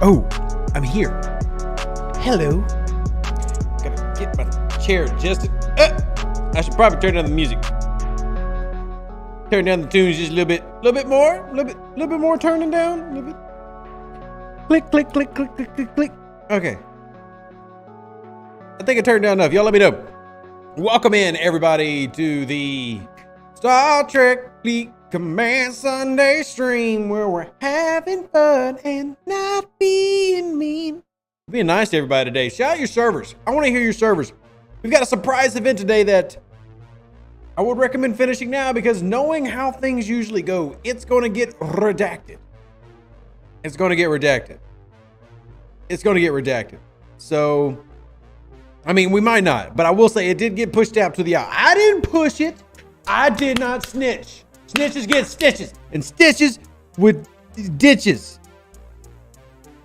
Oh, I'm here. Hello. Gotta get my chair adjusted. I should probably turn down the music. Turn down the tunes just a little bit more, a little bit more turning down, a little bit. Click, click, click, click, click, click, click. Okay. I think I turned down enough. Y'all let me know. Welcome in, everybody, to the Star Trek Fleet Command Sunday stream, where we're having fun and not being mean. Being nice to everybody today. Shout out your servers. I want to hear your servers. We've got a surprise event today that I would recommend finishing now, because knowing how things usually go, it's going to get redacted. It's going to get redacted. It's going to get redacted. So, I mean, we might not, but I will say it did get pushed out to the eye. I didn't push it. I did not snitch. Snitches get stitches, and stitches with ditches.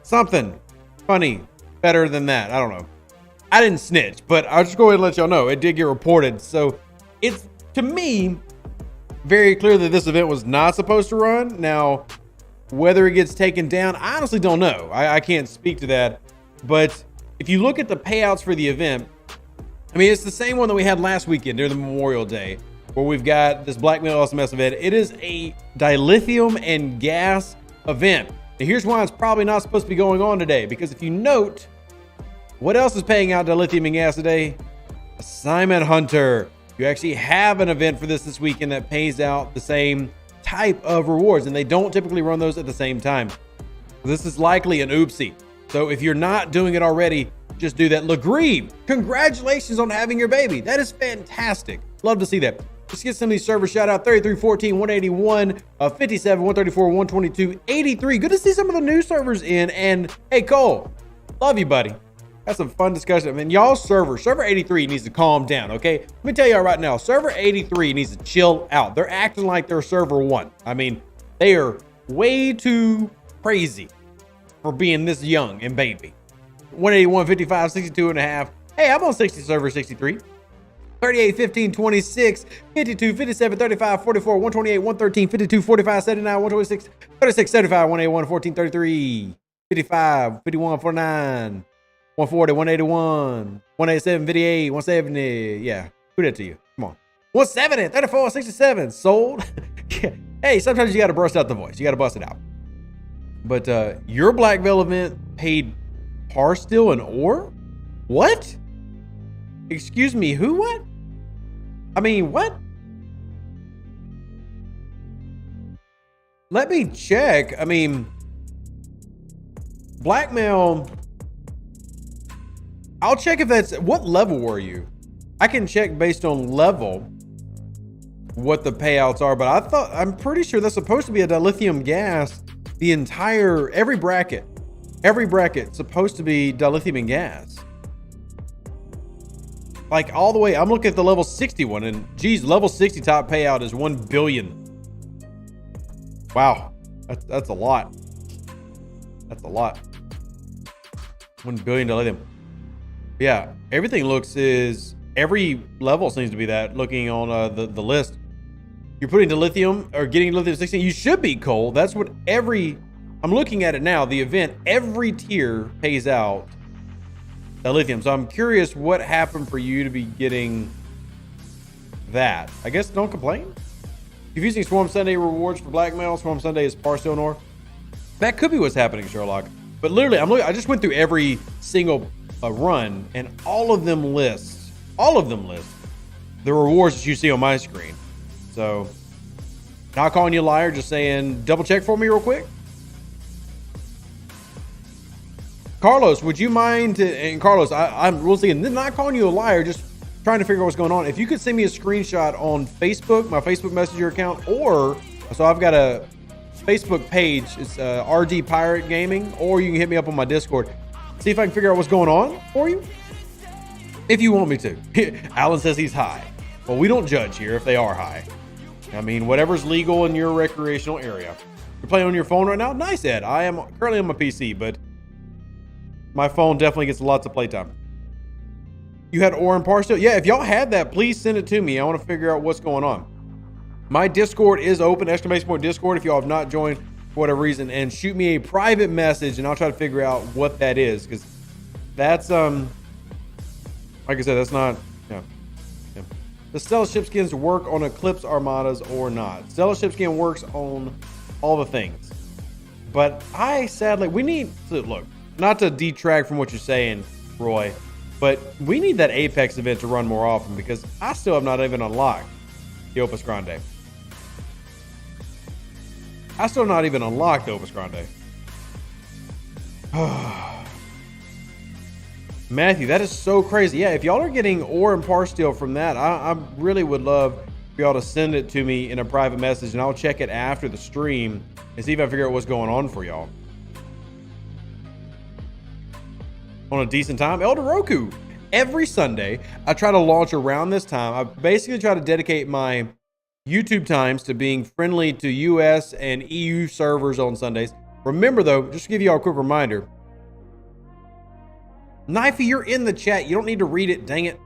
Something funny, better than that. I don't know. I didn't snitch, but I'll just go ahead and let y'all know it did get reported. So it's, to me, very clear that this event was not supposed to run. Now, whether it gets taken down, I honestly don't know. I can't speak to that. But if you look at the payouts for the event, I mean, it's the same one that we had last weekend during the Memorial Day, where we've got this blackmail SMS event. It is a dilithium and gas event. And here's why it's probably not supposed to be going on today. Because if you note, what else is paying out dilithium and gas today? Assignment Hunter. You actually have an event for this weekend that pays out the same type of rewards, and they don't typically run those at the same time. This is likely an oopsie. So if you're not doing it already, just do that. Lagreve, congratulations on having your baby. That is fantastic. Love to see that. Let's get some of these servers. Shout out 3314, 181, 57, 134, 122, 83. Good to see some of the new servers in. And hey, Cole, love you, buddy. That's some fun discussion. I mean, y'all server 83 needs to calm down, okay? Let me tell y'all right now, server 83 needs to chill out. They're acting like they're server 1. I mean, they are way too crazy for being this young and baby. 181, 55, 62 and a half. Hey, I'm on 60 server 63. 38, 15, 26, 52, 57, 35, 44, 128, 113, 52, 45, 79, 126, 36, 75, 181, 14, 33, 55, 51, 49. 140, 181, 187, 58, 170. Yeah, who that to you? Come on. 170, 34, 67. Sold. Hey, sometimes you got to burst out the voice. You got to bust it out. But your Black Veil event paid par steel and ore? What? Excuse me, who? What? I mean, what? Let me check. I mean, blackmail. I'll check if that's, what level were you? I can check based on level what the payouts are, but I'm pretty sure that's supposed to be a dilithium gas. The entire, every bracket supposed to be dilithium and gas. Like all the way, I'm looking at the level 61, and geez, level 60 top payout is 1 billion. Wow, that's a lot. That's a lot. 1 billion dilithium. Yeah, everything every level seems to be that, looking on the list. You're putting dilithium or getting dilithium 16. You should be, Cole. That's what I'm looking at it now. The event, every tier pays out dilithium. So I'm curious what happened for you to be getting that. I guess don't complain. If using Swarm Sunday rewards for blackmail, Swarm Sunday is par steel and ore. That could be what's happening, Sherlock. But literally, I just went through every single run, and all of them list the rewards that you see on my screen. So, not calling you a liar, just saying double check for me real quick. Carlos, would you mind and Carlos, I'm really saying, not calling you a liar, just trying to figure out what's going on. If you could send me a screenshot on Facebook, my Facebook Messenger account, or so I've got a Facebook page, it's RD Pirate Gaming, or you can hit me up on my Discord. See if I can figure out what's going on for you, if you want me to. Alan says he's high. Well, we don't judge here if they are high. I mean, whatever's legal in your recreational area. You're playing on your phone right now? Nice, Ed. I am currently on my PC, but my phone definitely gets lots of playtime. You had ore and par steel? Yeah, if y'all had that, please send it to me. I want to figure out what's going on. My Discord is open, !Discord. If y'all have not joined, for whatever reason, and shoot me a private message, and I'll try to figure out what that is, because that's like I said, that's not. Yeah. Does Stella Shipskins work on Eclipse Armadas or not? Stella Shipskin works on all the things, but I sadly we need to look, not to detract from what you're saying, Roy, but we need that Apex event to run more often, because I still have not even unlocked the Opus Grande. I still not even unlocked the Opus Grande. Matthew, that is so crazy. Yeah, if y'all are getting ore and par steel from that, I really would love for y'all to send it to me in a private message, and I'll check it after the stream and see if I figure out what's going on for y'all. On a decent time, Elder Roku. Every Sunday, I try to launch around this time. I basically try to dedicate my YouTube times to being friendly to US and EU servers on Sundays. Remember though, just to give you all a quick reminder, Knifey, you're in the chat. You don't need to read it. Dang it.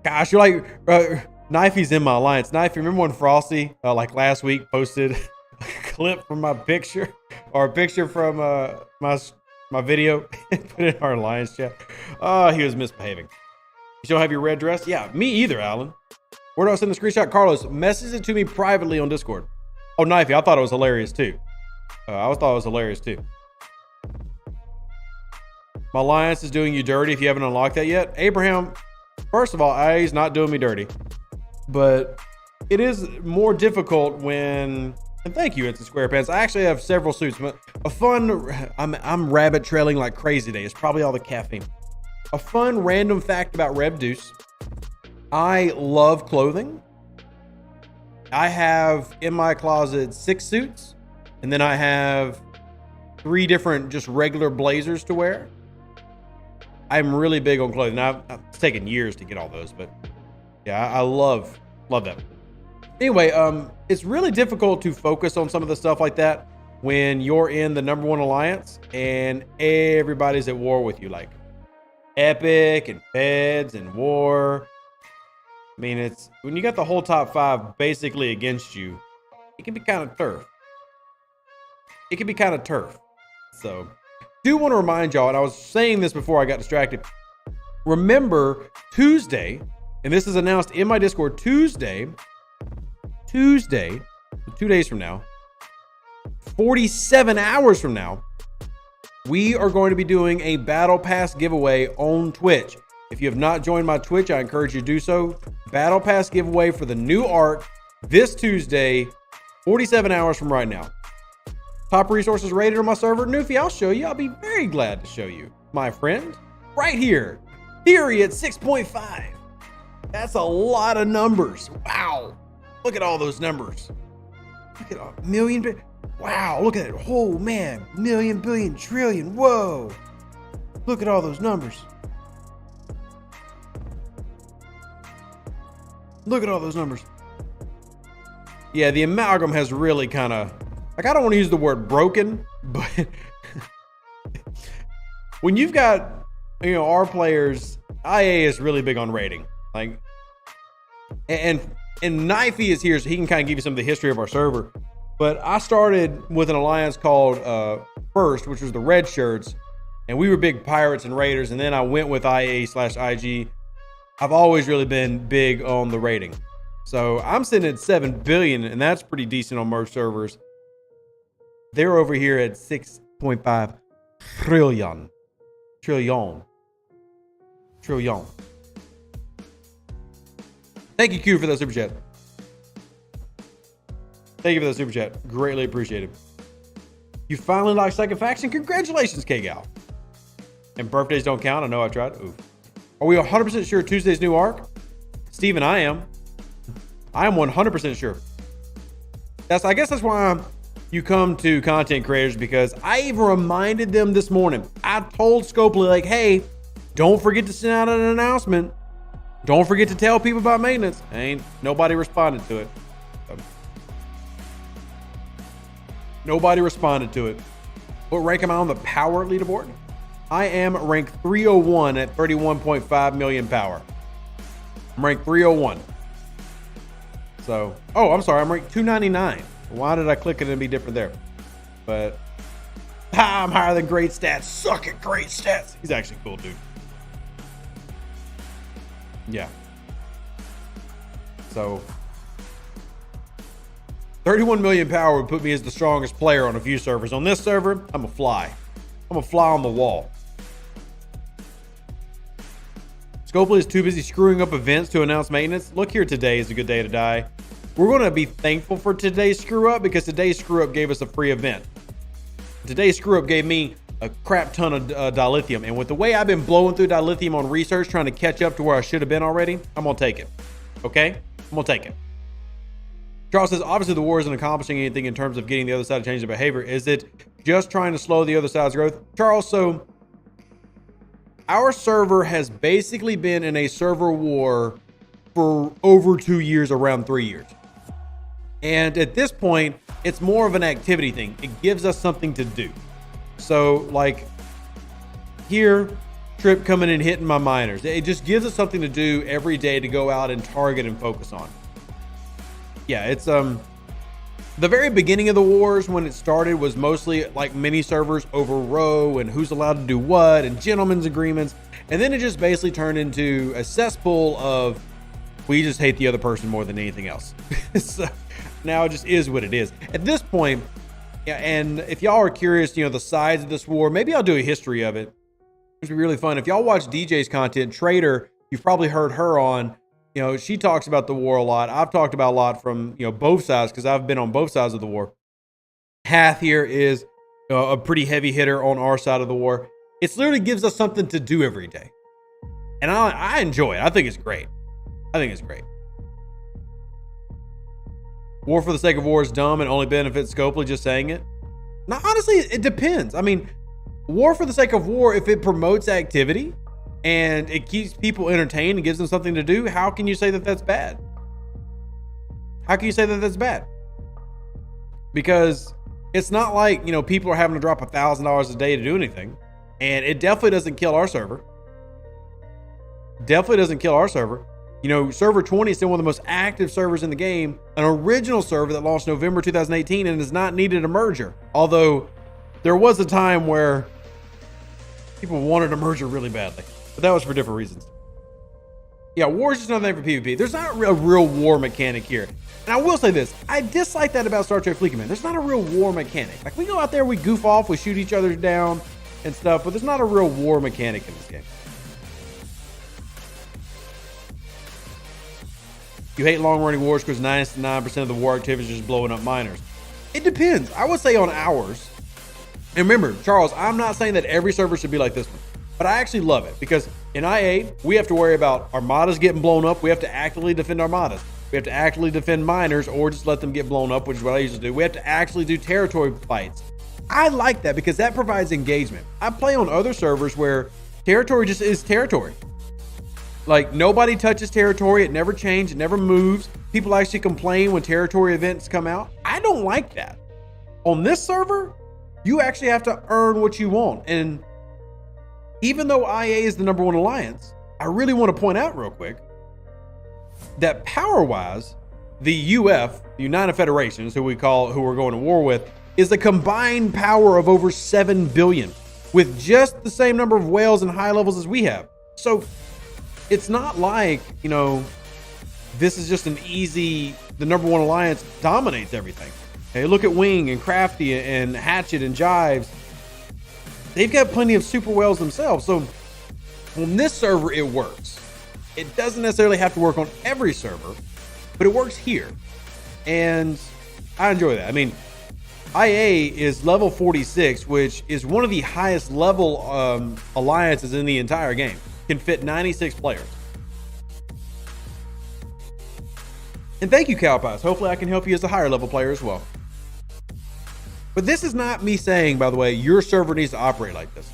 Gosh, you're like, Knifey's in my alliance. Knifey, remember when Frosty, like last week, posted a clip from my picture, or a picture from my video, and put it in our alliance chat? Oh, he was misbehaving. You still have your red dress? Yeah, me either, Alan. Where do I send the screenshot? Carlos, message it to me privately on Discord. Oh, Knifey, I thought it was hilarious too. I thought it was hilarious too. My alliance is doing you dirty if you haven't unlocked that yet. Abraham, first of all, he's not doing me dirty, but it is more difficult when, and thank you, Instant SquarePants. I actually have several suits, but a fun, I'm rabbit trailing like crazy today. It's probably all the caffeine. A fun random fact about Rev Deuce. I love clothing. I have in my closet 6 suits, and then I have 3 different just regular blazers to wear. I'm really big on clothing. Now, it's taken years to get all those, but yeah, I love that. Anyway, it's really difficult to focus on some of the stuff like that when you're in the #1 alliance and everybody's at war with you, like Epic and Feds and War. I mean, it's when you got the whole top 5 basically against you, it can be kind of turf. It can be kind of turf. So, do want to remind y'all, and I was saying this before I got distracted. Remember Tuesday, and this is announced in my Discord, Tuesday, 2 days from now, 47 hours from now, we are going to be doing a Battle Pass giveaway on Twitch. If you have not joined my Twitch, I encourage you to do so. Battle Pass giveaway for the new arc this Tuesday, 47 hours from right now. Top resources rated on my server. Newfie, I'll show you. I'll be very glad to show you, my friend. Right here. Theory at 6.5. That's a lot of numbers. Wow. Look at all those numbers. Look at a million. Wow. Look at it. Oh, man. Million, billion, trillion. Whoa. Look at all those numbers. Look at all those numbers. Yeah, the amalgam has really kind of, like, I don't want to use the word broken, but when you've got, you know, our players, IA is really big on rating. Like, and Knifey is here, so he can kind of give you some of the history of our server. But I started with an alliance called First, which was the Red Shirts, and we were big Pirates and Raiders, and then I went with IA/IG. I've always really been big on the rating. So I'm sitting at 7 billion, and that's pretty decent on merge servers. They're over here at 6.5 trillion. Thank you, Q, for that super chat. Thank you for that super chat. Greatly appreciated. You finally locked second faction. Congratulations, K-Gal. And birthdays don't count. I know I tried. Oof. Are we 100% sure Tuesday's new arc? Steven, I am. I am 100% sure. I guess that's why you come to content creators, because I even reminded them this morning. I told Scopely, like, hey, don't forget to send out an announcement. Don't forget to tell people about maintenance. Ain't nobody responded to it. Nobody responded to it. What rank am I on the power leaderboard? I am ranked 301 at 31.5 million power. I'm ranked 301. So, oh, I'm sorry. I'm ranked 299. Why did I click it and be different there? But I'm higher than great stats. Suck at great stats. He's actually cool, dude. Yeah. So 31 million power would put me as the strongest player on a few servers. On this server, I'm a fly. I'm a fly on the wall. Scopely is too busy screwing up events to announce maintenance. Look here, today is a good day to die. We're going to be thankful for today's screw up because today's screw up gave us a free event. Today's screw up gave me a crap ton of dilithium. And with the way I've been blowing through dilithium on research, trying to catch up to where I should have been already, I'm going to take it. Okay? I'm going to take it. Charles says, obviously the war isn't accomplishing anything in terms of getting the other side to change their behavior. Is it just trying to slow the other side's growth? Charles, so our server has basically been in a server war for over 2 years, around 3 years. And at this point, it's more of an activity thing. It gives us something to do. So like here, Trip coming and hitting my miners. It just gives us something to do every day to go out and target and focus on. Yeah, it's the very beginning of the wars when it started was mostly like mini servers over row and who's allowed to do what and gentlemen's agreements. And then it just basically turned into a cesspool of we just hate the other person more than anything else. So now it just is what it is. At this point, yeah, and if y'all are curious, you know, the sides of this war, maybe I'll do a history of it. It'd be really fun. If y'all watch DJ's content, Trader, you've probably heard her on. You know, she talks about the war a lot. I've talked about a lot from, you know, both sides because I've been on both sides of the war. Hath here is a pretty heavy hitter on our side of the war. It literally gives us something to do every day. And I enjoy it. I think it's great. I think it's great. War for the sake of war is dumb and only benefits Scopely just saying it. Now, honestly, it depends. I mean, war for the sake of war, if it promotes activity and it keeps people entertained and gives them something to do, how can you say that that's bad? How can you say that that's bad? Because it's not like, you know, people are having to drop $1,000 a day to do anything. And it definitely doesn't kill our server. Definitely doesn't kill our server. You know, server 20 is still one of the most active servers in the game. An original server that launched November 2018 and has not needed a merger. Although there was a time where people wanted a merger really badly. But that was for different reasons. Yeah, war is just another name for PvP. There's not a real war mechanic here. And I will say this. I dislike that about Star Trek Fleet Command. There's not a real war mechanic. Like, we go out there, we goof off, we shoot each other down and stuff. But there's not a real war mechanic in this game. You hate long-running wars because 99% of the war activity is just blowing up miners. It depends. I would say on ours. And remember, Charles, I'm not saying that every server should be like this one. But I actually love it because in IA, we have to worry about armadas getting blown up. We have to actively defend armadas. We have to actively defend miners or just let them get blown up, which is what I usually do. We have to actually do territory fights. I like that because that provides engagement. I play on other servers where territory just is territory. Like, nobody touches territory. It never changes. It never moves. People actually complain when territory events come out. I don't like that. On this server, you actually have to earn what you want. And even though IA is the #1 alliance, I really want to point out real quick that power-wise, the UF, the United Federations, who we're going to war with, is a combined power of over 7 billion with just the same number of whales and high levels as we have. So it's not like, you know, this is just an easy, the #1 alliance dominates everything. Hey, look at Wing and Crafty and Hatchet and Jives. They've got plenty of super whales themselves. So on this server, it works. It doesn't necessarily have to work on every server, but it works here. And I enjoy that. I mean, IA is level 46, which is one of the highest level alliances in the entire game. Can fit 96 players. And thank you, Cowpies. Hopefully I can help you as a higher level player as well. But this is not me saying, by the way, your server needs to operate like this.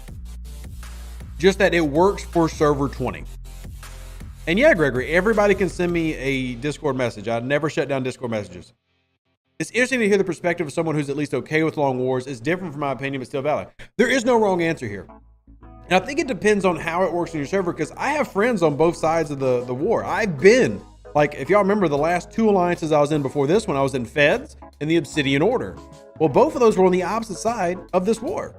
Just that it works for server 20. And yeah, Gregory, everybody can send me a Discord message. I never shut down Discord messages. It's interesting to hear the perspective of someone who's at least okay with long wars. It's different from my opinion, but still valid. There is no wrong answer here. And I think it depends on how it works in your server, because I have friends on both sides of the war. I've been, like, if y'all remember the last 2 alliances I was in before this one, I was in Feds, and the Obsidian Order. Well, both of those were on the opposite side of this war.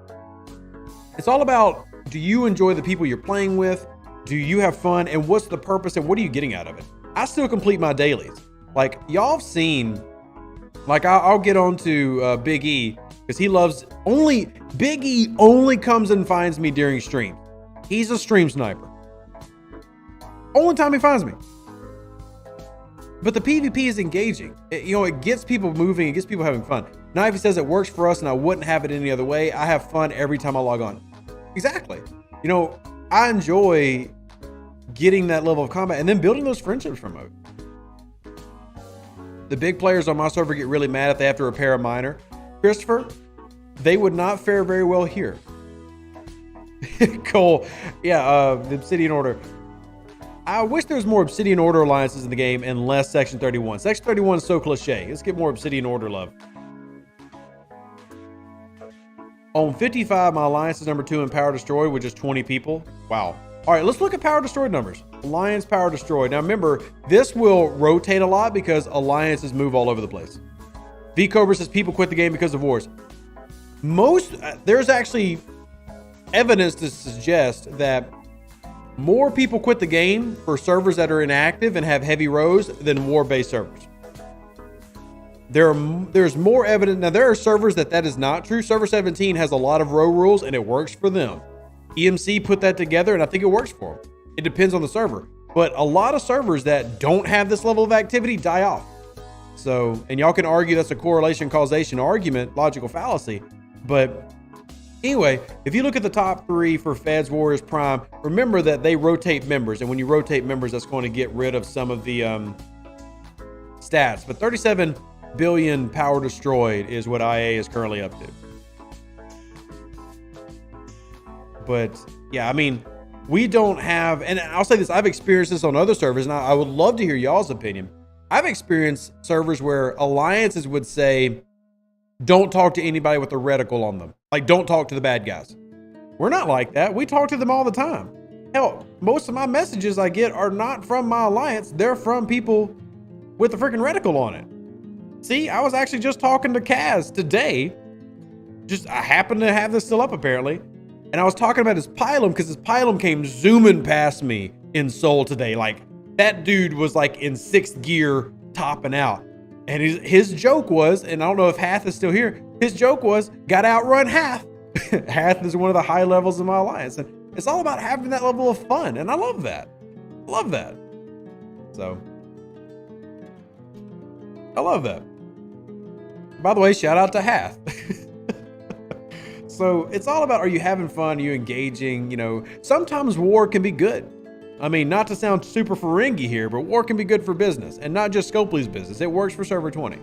It's all about, do you enjoy the people you're playing with? Do you have fun? And what's the purpose and what are you getting out of it? I still complete my dailies. Like, y'all have seen, like, I'll get on to Big E, because he loves, Big E only comes and finds me during stream. He's a stream sniper. Only time he finds me. But the PvP is engaging. It gets people moving. It gets people having fun. Now, if he says it works for us and I wouldn't have it any other way, I have fun every time I log on. Exactly. I enjoy getting that level of combat and then building those friendships from it. The big players on my server get really mad if they have to repair a miner. Christopher, they would not fare very well here. Cole, yeah, the Obsidian Order. I wish there was more Obsidian Order alliances in the game and less Section 31. Section 31 is so cliche. Let's get more Obsidian Order love. On 55, my alliance is number 2 in Power Destroyed with just 20 people. Wow. All right, let's look at Power Destroyed numbers. Alliance Power Destroyed. Now remember, this will rotate a lot because alliances move all over the place. V Cobra says people quit the game because of wars. There's actually evidence to suggest that more people quit the game for servers that are inactive and have heavy rows than war-based servers. There's more evidence. Now, there are servers that is not true. Server 17 has a lot of row rules and it works for them. EMC put that together and I think it works for them. It depends on the server. But a lot of servers that don't have this level of activity die off. So, and y'all can argue that's a correlation causation argument, logical fallacy. But anyway, if you look at the top 3 for Feds, Warriors, Prime, remember that they rotate members. And when you rotate members, that's going to get rid of some of the stats. But 37 billion Power Destroyed is what IA is currently up to. But yeah, I mean, we don't have, and I'll say this, I've experienced this on other servers, and I would love to hear y'all's opinion. I've experienced servers where alliances would say, don't talk to anybody with a reticle on them. Like, don't talk to the bad guys. We're not like that. We talk to them all the time. Hell, most of my messages I get are not from my alliance. They're from people with a freaking reticle on it. See, I was actually just talking to Kaz today. I happened to have this still up apparently. And I was talking about his pylon because his pylon came zooming past me in Seoul today. Like, that dude was like in 6th gear topping out. And his joke was, and I don't know if Hath is still here, his joke was, got to outrun Hath. Hath is one of the high levels of my alliance. And it's all about having that level of fun. And I love that. Love that. So, I love that. By the way, shout out to Hath. So it's all about, are you having fun? Are you engaging? Sometimes war can be good. I mean, not to sound super Ferengi here, but war can be good for business and not just Scopely's business. It works for server 20.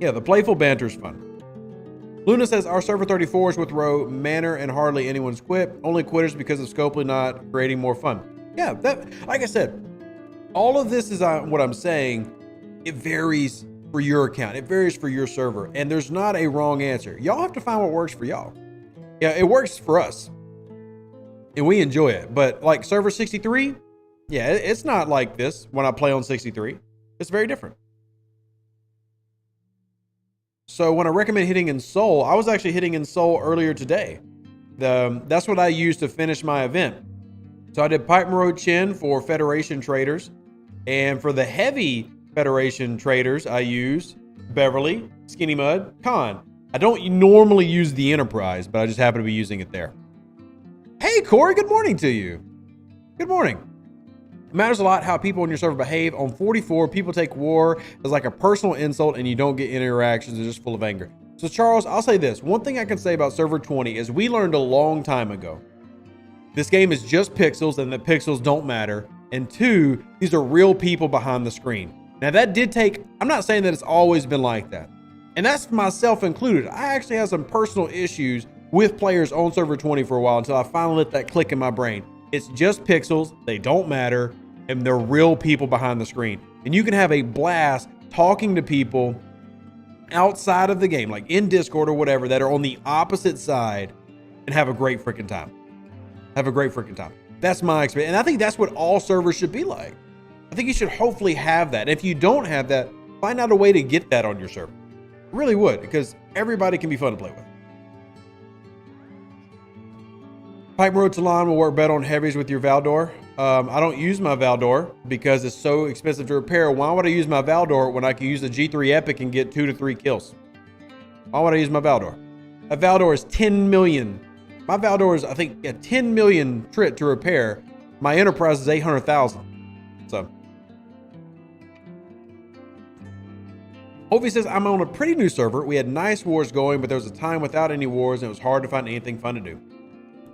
Yeah, the playful banter is fun. Luna says, our server 34 is with row manner and hardly anyone's quit. Only quitters because of Scopely not creating more fun. Yeah, that, like I said, all of this is what I'm saying. It varies for your account. It varies for your server. And there's not a wrong answer. Y'all have to find what works for y'all. Yeah, it works for us. And we enjoy it. But like server 63, yeah, it's not like this when I play on 63. It's very different. So when I recommend hitting in Seoul, I was actually hitting in Seoul earlier today. That's what I used to finish my event. So I did Pipe Road Chin for Federation traders. And for the heavy Federation traders, I used Beverly, Skinny Mud, Khan. I don't normally use the Enterprise, but I just happen to be using it there. Hey, Corey, good morning to you. Good morning. It matters a lot how people on your server behave. On 44, people take war as like a personal insult and you don't get interactions. They're just full of anger. So Charles, I'll say this. One thing I can say about server 20 is we learned a long time ago. This game is just pixels and that pixels don't matter. And 2, these are real people behind the screen. Now that did take, I'm not saying that it's always been like that. And that's myself included. I actually have some personal issues with players on server 20 for a while until I finally let that click in my brain. It's just pixels, they don't matter, and they're real people behind the screen. And you can have a blast talking to people outside of the game, like in Discord or whatever, that are on the opposite side and have a great freaking time. Have a great freaking time. That's my experience. And I think that's what all servers should be like. I think you should hopefully have that. If you don't have that, find out a way to get that on your server. I really would, because everybody can be fun to play with. Pipe Road Talon will work better on heavies with your Valdor. I don't use my Valdor because it's so expensive to repair. Why would I use my Valdor when I can use the G3 Epic and get 2 to 3 kills? Why would I use my Valdor? A Valdor is 10 million. My Valdor is, I think, a 10 million trit to repair. My Enterprise is 800,000. So. Hovey says, I'm on a pretty new server. We had nice wars going, but there was a time without any wars and it was hard to find anything fun to do.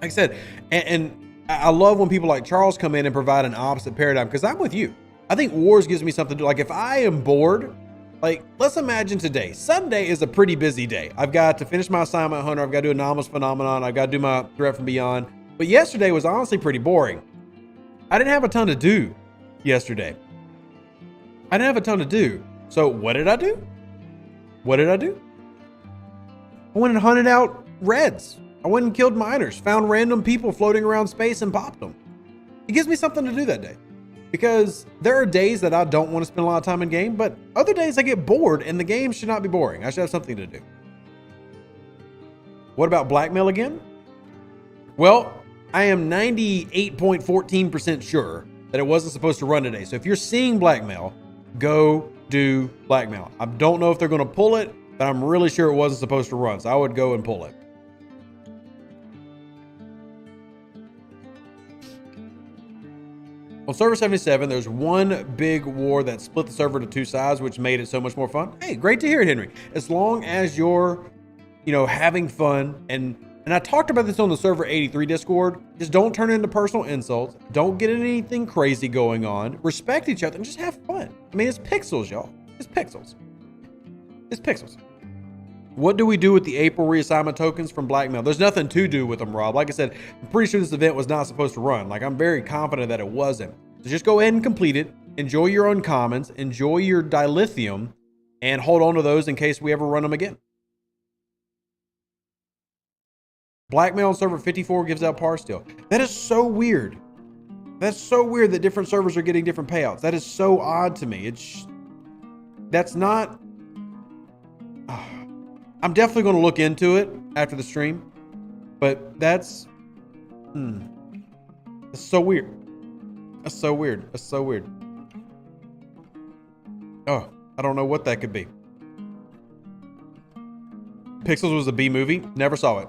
Like I said, and I love when people like Charles come in and provide an opposite paradigm, because I'm with you. I think wars gives me something to do. Like if I am bored, like let's imagine today. Sunday is a pretty busy day. I've got to finish my assignment hunter. I've got to do anomalous phenomenon. I've got to do my threat from beyond. But yesterday was honestly pretty boring. I didn't have a ton to do yesterday. I didn't have a ton to do. So what did I do? What did I do? I went and hunted out reds. I went and killed miners, found random people floating around space and popped them. It gives me something to do that day, because there are days that I don't want to spend a lot of time in game, but other days I get bored and the game should not be boring. I should have something to do. What about blackmail again? Well, I am 98.14% sure that it wasn't supposed to run today. So if you're seeing blackmail, go do blackmail. I don't know if they're going to pull it, but I'm really sure it wasn't supposed to run. So I would go and pull it. On server 77, there's one big war that split the server to 2 sides, which made it so much more fun. Hey, great to hear it, Henry. As long as you're, having fun, and I talked about this on the server 83 Discord, just don't turn it into personal insults. Don't get anything crazy going on. Respect each other and just have fun. I mean, it's pixels, y'all. It's pixels. It's pixels. What do we do with the April reassignment tokens from blackmail? There's nothing to do with them, Rob. Like I said, I'm pretty sure this event was not supposed to run. Like, I'm very confident that it wasn't. So just go ahead and complete it. Enjoy your uncommons. Enjoy your dilithium. And hold on to those in case we ever run them again. Blackmail on server 54 gives out par still. That is so weird. That's so weird that different servers are getting different payouts. That is so odd to me. That's not... I'm definitely going to look into it after the stream, but that's so weird. That's so weird. That's so weird. Oh, I don't know what that could be. Pixels was a B movie. Never saw it.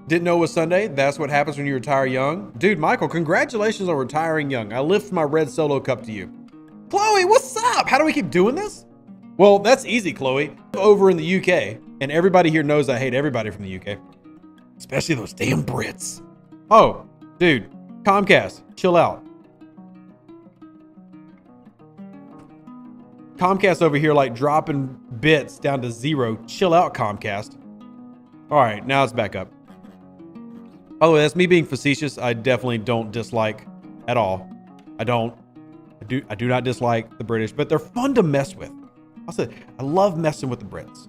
Didn't know it was Sunday. That's what happens when you retire young. Dude, Michael, congratulations on retiring young. I lift my red solo cup to you. Chloe, what's up? How do we keep doing this? Well, that's easy, Chloe. Over in the UK, and everybody here knows I hate everybody from the UK, especially those damn Brits. Oh, dude, Comcast, chill out. Comcast over here, like dropping bits down to 0. Chill out, Comcast. All right, now it's back up. By the way, that's me being facetious. I definitely don't dislike at all. I do not dislike the British, but they're fun to mess with. I love messing with the Brits.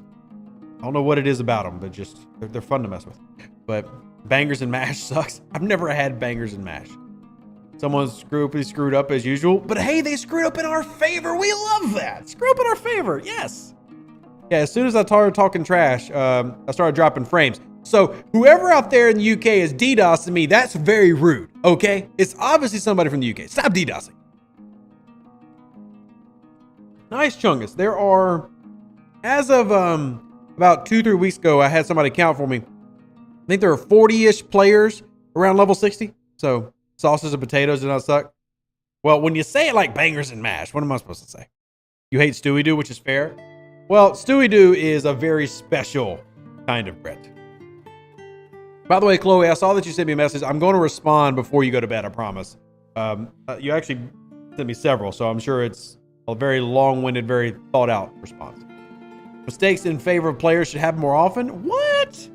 I don't know what it is about them, but just they're fun to mess with. But bangers and mash sucks. I've never had bangers and mash. Someone's screwed up as usual, but hey, they screwed up in our favor. We love that. Screw up in our favor. Yes. Yeah. As soon as I started talking trash, I started dropping frames. So whoever out there in the UK is DDoSing me, that's very rude. Okay. It's obviously somebody from the UK. Stop DDoSing. Nice, Chungus. There are, as of about 2-3 weeks ago, I had somebody count for me. I think there are 40-ish players around level 60. So sauces and potatoes do not suck. Well, when you say it like bangers and mash, what am I supposed to say? You hate Stewie Doo, which is fair. Well, Stewie Doo is a very special kind of bread. By the way, Chloe, I saw that you sent me a message. I'm going to respond before you go to bed, I promise. You actually sent me several, so I'm sure it's a very long-winded, very thought-out response. Mistakes in favor of players should happen more often? What?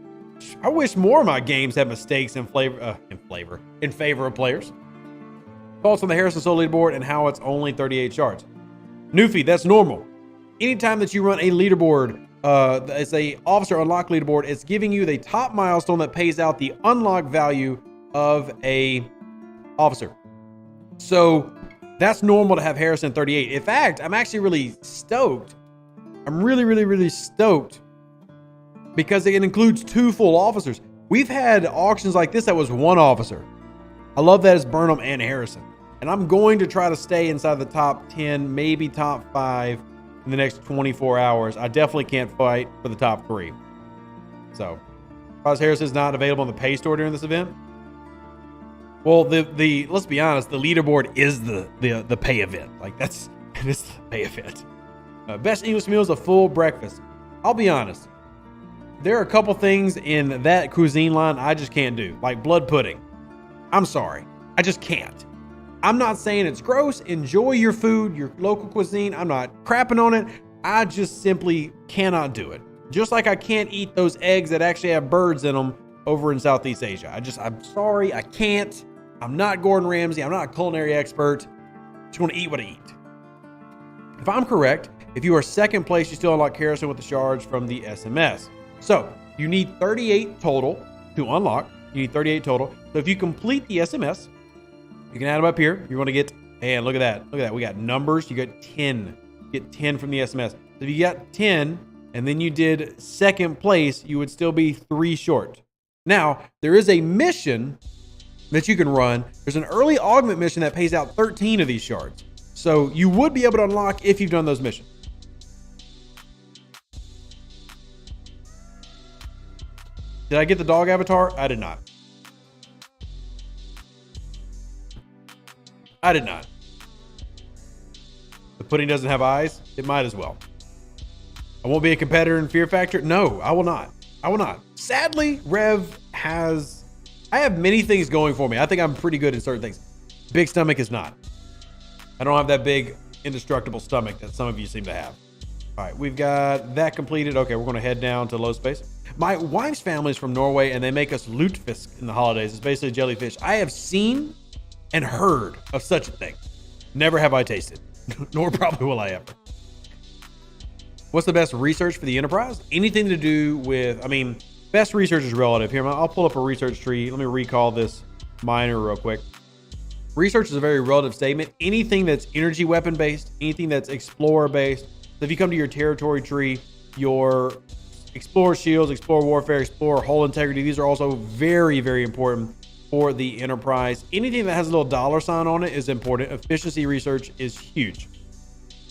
I wish more of my games had mistakes in favor of players. Thoughts on the Harrison Solo leaderboard and how it's only 38 shards. Newfie, that's normal. Anytime that you run a leaderboard, it's a officer unlock leaderboard, it's giving you the top milestone that pays out the unlock value of a officer. So That's normal to have Harrison 38. In fact, I'm actually really stoked. I'm really stoked because it includes 2 full officers. We've had auctions like this that was 1 officer. I love that it's Burnham and Harrison. And I'm going to try to stay inside the top 10, maybe top 5 in the next 24 hours. I definitely can't fight for the top 3. So, because Harrison's not available in the pay store during this event. Well, the let's be honest, the leaderboard is the pay event. Like this is the pay event. Best English meal is a full breakfast. I'll be honest. There are a couple things in that cuisine line I just can't do, like blood pudding. I'm sorry, I just can't. I'm not saying it's gross. Enjoy your food, your local cuisine. I'm not crapping on it. I just simply cannot do it. Just like I can't eat those eggs that actually have birds in them over in Southeast Asia. I'm sorry, I can't. I'm not Gordon Ramsay. I'm not a culinary expert. Just want to eat what I eat. If I'm correct, if you are second place, you still unlock Harrison with the shards from the SMS. So you need 38 total to unlock. You need 38 total. So if you complete the SMS, you can add them up here. You're going to get, and look at that. Look at that. We got numbers. You got 10. You get 10 from the SMS. So if you got 10 and then you did second place, you would still be 3 short. Now, there is a mission that you can run. There's an early augment mission that pays out 13 of these shards. So you would be able to unlock if you've done those missions. Did I get the dog avatar? I did not. I did not. The pudding doesn't have eyes? It might as well. I won't be a competitor in Fear Factor? No, I will not. I will not. Sadly, Rev has... I have many things going for me. I think I'm pretty good in certain things. Big stomach is not. I don't have that big indestructible stomach that some of you seem to have. All right, we've got that completed. Okay, we're going to head down to low space. My wife's family is from Norway, and they make us lutefisk in the holidays. It's basically jellyfish. I have seen and heard of such a thing. Never have I tasted, nor probably will I ever. What's the best research for the Enterprise? Anything to do with, I mean, best research is relative. Here, I'll pull up a research tree. Let me recall this minor real quick. Research is a very relative statement. Anything that's energy weapon based, anything that's explorer based. So if you come to your territory tree, your explorer shields, explorer warfare, explorer hull integrity, these are also very, very important for the Enterprise. Anything that has a little dollar sign on it is important. Efficiency research is huge.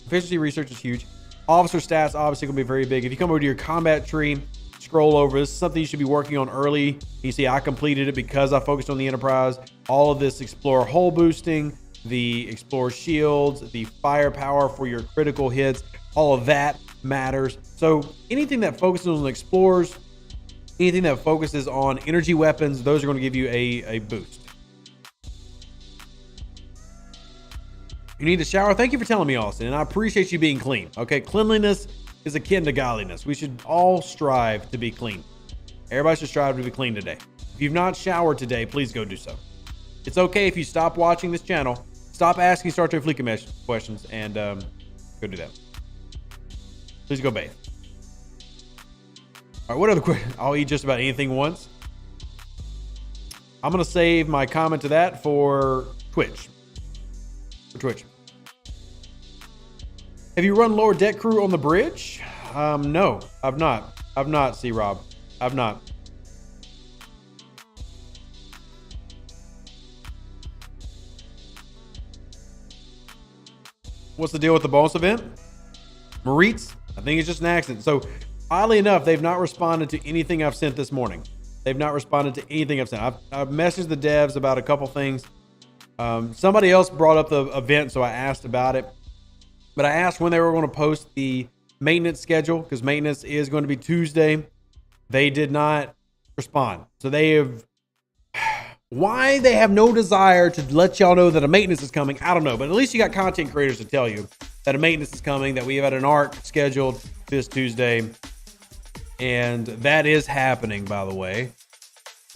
Efficiency research is huge. Officer stats obviously going to be very big. If you come over to your combat tree, scroll over. This is something you should be working on early. You see, I completed it because I focused on the Enterprise. All of this explorer hull boosting, the explorer shields, the firepower for your critical hits, all of that matters. So anything that focuses on the explorers, anything that focuses on energy weapons, those are going to give you a boost. You need to shower. Thank you for telling me, Austin, and I appreciate you being clean. Okay, cleanliness is akin to godliness. We should all strive to be clean. Everybody should strive to be clean today. If you've not showered today, please go do so. It's okay if you stop watching this channel, stop asking Star Trek Fleet questions, and go do that. Please go bathe. All right, what other question? I'll eat just about anything once. I'm going to save my comment to that for Twitch. Have you run Lower Deck Crew on the bridge? No, I've not. I've not, C-Rob. I've not. What's the deal with the bonus event? Maurice? I think it's just an accident. So, oddly enough, they've not responded to anything I've sent this morning. They've not responded to anything I've sent. I've messaged the devs about a couple things. Somebody else brought up the event, so I asked about it. But I asked when they were going to post the maintenance schedule, because maintenance is going to be Tuesday. They did not respond. So they have... Why they have no desire to let y'all know that a maintenance is coming, I don't know. But at least you got content creators to tell you that a maintenance is coming, that we have had an arc scheduled this Tuesday. And that is happening, by the way.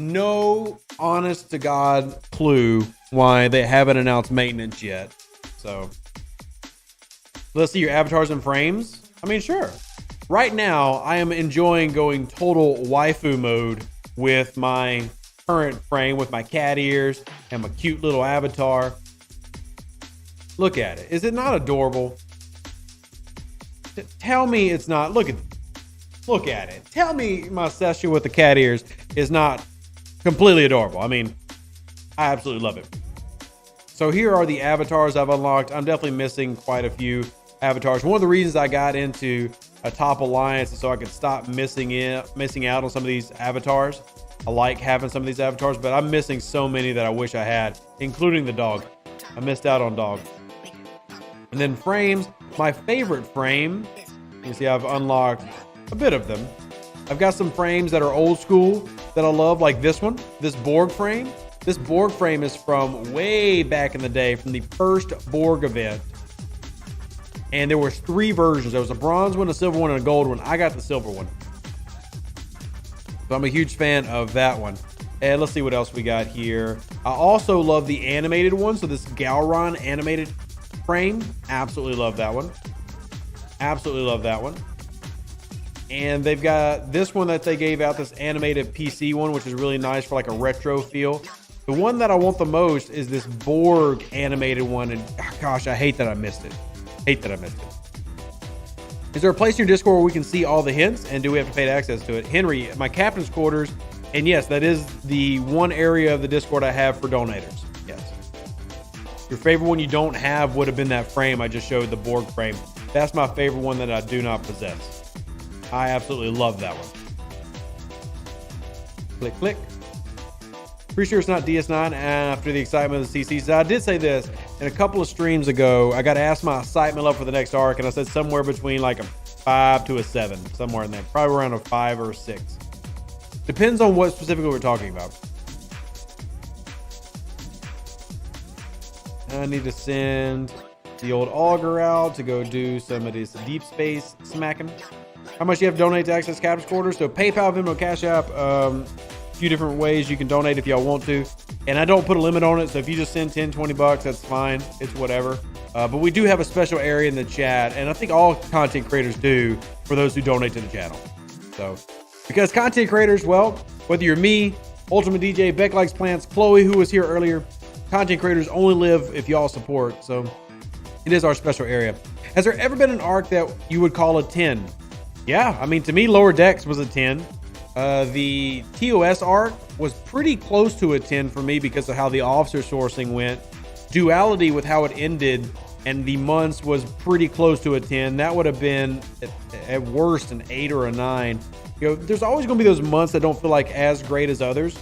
No honest to God clue why they haven't announced maintenance yet. So let's see your avatars and frames. I mean, sure. Right now, I am enjoying going total waifu mode with my current frame, with my cat ears and my cute little avatar. Look at it. Is it not adorable? Tell me it's not. Look at it. Tell me my session with the cat ears is not completely adorable. I mean, I absolutely love it. So here are the avatars I've unlocked. I'm definitely missing quite a few avatars. One of the reasons I got into a top alliance is so I could stop missing out on some of these avatars. I like having some of these avatars, but I'm missing so many that I wish I had, including the dog. I missed out on dog. And then frames, my favorite frame. You can see I've unlocked a bit of them. I've got some frames that are old school that I love, like this one, this Borg frame. This Borg frame is from way back in the day, from the first Borg event. And there was 3 versions. There was a bronze one, a silver one, and a gold one. I got the silver one. So I'm a huge fan of that one. And let's see what else we got here. I also love the animated one. So this Galron animated frame. Absolutely love that one. Absolutely love that one. And they've got this one that they gave out, this animated PC one, which is really nice for like a retro feel. The one that I want the most is this Borg animated one. And gosh, I hate that I missed it. Is there a place in your Discord where we can see all the hints? And do we have to pay to access to it? Henry, my captain's quarters. And yes, that is the one area of the Discord I have for donators. Yes. Your favorite one you don't have would have been that frame I just showed, the Borg frame. That's my favorite one that I do not possess. I absolutely love that one. Click, click. Pretty sure it's not DS9 after the excitement of the CC. So I did say this in a couple of streams ago. I got asked my excitement level for the next arc, and I said somewhere between like a 5 to a 7, somewhere in there. Probably around a 5 or a 6. Depends on what specifically we're talking about. I need to send the old auger out to go do some of this deep space smacking. How much do you have to donate to access captain's quarters? So PayPal, Venmo, Cash App, a few different ways you can donate if y'all want to. And I don't put a limit on it. So if you just send 10, 20 bucks, that's fine. It's whatever. But we do have a special area in the chat. And I think all content creators do for those who donate to the channel. So because content creators, well, whether you're me, Ultimate DJ, Beck Likes Plants, Chloe, who was here earlier, content creators only live if y'all support. So it is our special area. Has there ever been an arc that you would call a 10? Yeah, I mean, to me, Lower Decks was a 10. The TOS arc was pretty close to a 10 for me because of how the officer sourcing went. Duality with how it ended and the months was pretty close to a 10. That would have been at worst an 8 or a 9. You know, there's always going to be those months that don't feel like as great as others.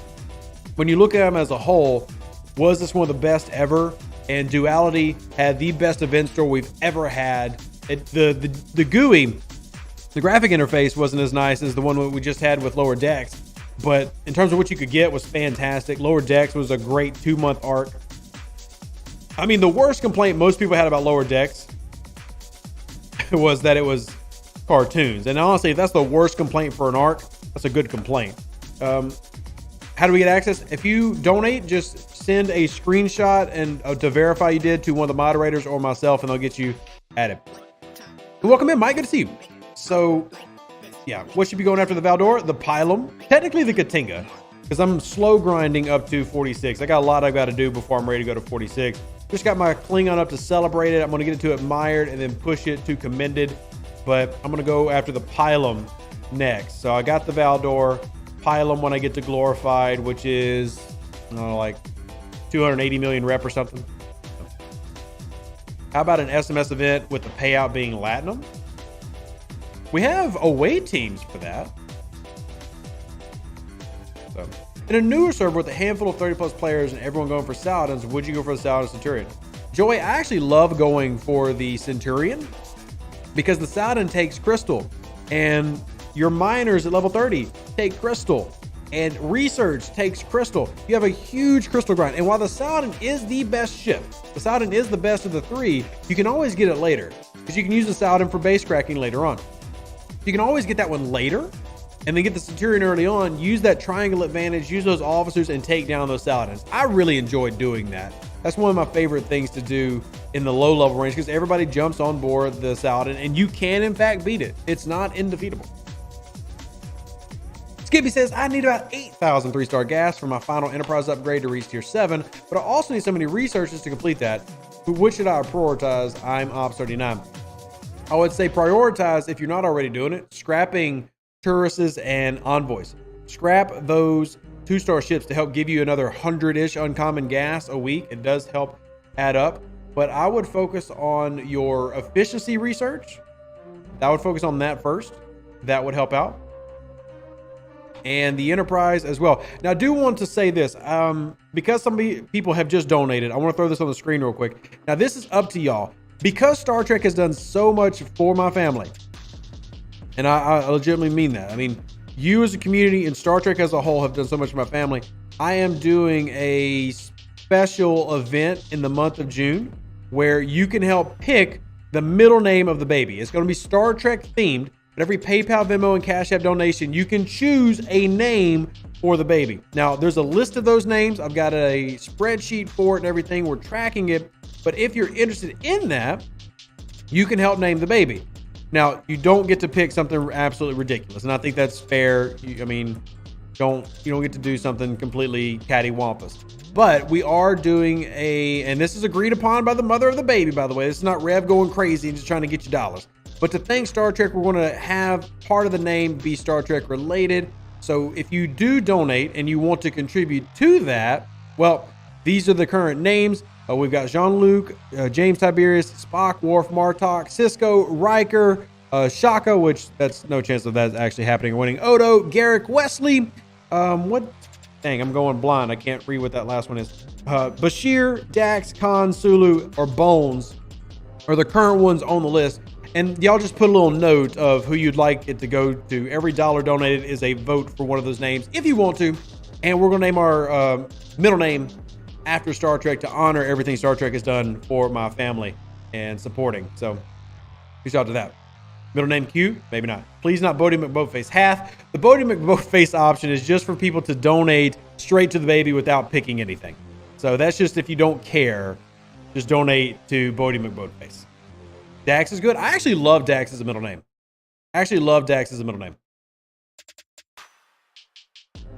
When you look at them as a whole, was this one of the best ever? And Duality had the best event store we've ever had. The GUI, the graphic interface wasn't as nice as the one we just had with Lower Decks, but in terms of what you could get was fantastic. Lower Decks was a great 2-month arc. I mean, the worst complaint most people had about Lower Decks was that it was cartoons. And honestly, if that's the worst complaint for an arc, that's a good complaint. How do we get access? If you donate, just send a screenshot and to verify you did to one of the moderators or myself, and they'll get you added. Welcome in, Mike. Good to see you. So, yeah, what should be going after the Valdor? The Pylum. Technically the Katinga, because I'm slow grinding up to 46. I got a lot I've got to do before I'm ready to go to 46. Just got my Klingon up to Celebrated. I'm going to get it to Admired and then push it to Commended. But I'm going to go after the Pylum next. So I got the Valdor. Pylum when I get to Glorified, which is, I don't know, like 280 million rep or something. How about an SMS event with the payout being Latinum? We have away teams for that. So, in a newer server with a handful of 30 plus players and everyone going for Saladins, would you go for the Saladin Centurion? Joey, I actually love going for the Centurion because the Saladin takes Crystal and your miners at level 30 take Crystal and Research takes Crystal. You have a huge Crystal grind. And while the Saladin is the best ship, the Saladin is the best of the 3, you can always get it later because you can use the Saladin for base cracking later on. You can always get that one later and then get the Centurion early on, use that triangle advantage, use those officers and take down those Saladins. I really enjoyed doing that. That's one of my favorite things to do in the low level range because everybody jumps on board the Saladin and you can in fact beat it. It's not indefeatable. Skippy says, I need about 8,000 3-star gas for my final Enterprise upgrade to reach tier 7, but I also need so many researches to complete that. What should I prioritize? I'm Ops 39. I would say prioritize, if you're not already doing it, scrapping tourists and envoys. Scrap those 2-star ships to help give you another 100-ish uncommon gas a week. It does help add up, but I would focus on your efficiency research. I would focus on that first. That would help out. And the enterprise as well. Now, I do want to say this, because some people have just donated, I want to throw this on the screen real quick. Now, this is up to y'all. Because Star Trek has done so much for my family, and I legitimately mean that. I mean, you as a community and Star Trek as a whole have done so much for my family. I am doing a special event in the month of June where you can help pick the middle name of the baby. It's going to be Star Trek themed. But every PayPal, Venmo, and Cash App donation, you can choose a name for the baby. Now, there's a list of those names. I've got a spreadsheet for it and everything. We're tracking it. But if you're interested in that, you can help name the baby. Now, you don't get to pick something absolutely ridiculous, and I think that's fair. I mean, you don't get to do something completely cattywampus. But we are doing and this is agreed upon by the mother of the baby, by the way. This is not Rev going crazy and just trying to get you dollars. But to thank Star Trek, we're going to have part of the name be Star Trek related. So if you do donate and you want to contribute to that, well, these are the current names. We've got Jean-Luc, James Tiberius, Spock, Worf, Martok, Cisco, Riker, Shaka, which that's no chance of that actually happening or winning. Odo, Garrick, Wesley. Dang, I'm going blind. I can't read what that last one is. Bashir, Dax, Khan, Sulu, or Bones are the current ones on the list. And y'all just put a little note of who you'd like it to go to. Every dollar donated is a vote for one of those names if you want to. And we're going to name our middle name after Star Trek to honor everything Star Trek has done for my family and supporting. So, reach out to that. Middle name Q? Maybe not. Please not Bodie McBoatface. Half. The Bodie McBoatface option is just for people to donate straight to the baby without picking anything. So, that's just if you don't care, just donate to Bodie McBoatface. Dax is good. I actually love Dax as a middle name.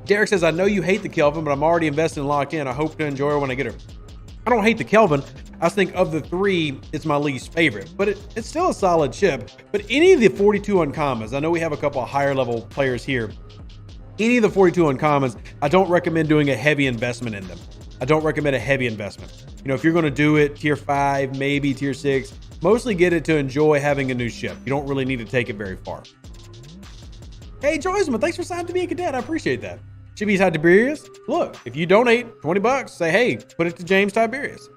Derek says, I know you hate the Kelvin, but I'm already invested and locked in. I hope to enjoy her when I get her. I don't hate the Kelvin. I just think of the three, it's my least favorite, but it's still a solid ship. But any of the 42 uncommons, I know we have a couple of higher level players here. Any of the 42 uncommons, I don't recommend doing a heavy investment in them. I don't recommend a heavy investment. You know, if you're going to do it, tier 5, maybe tier 6, mostly get it to enjoy having a new ship. You don't really need to take it very far. Hey, Joysman, thanks for signing to be a cadet. I appreciate that. Chibi's Tiberius. Look, if you donate $20, say, hey, put it to James Tiberius.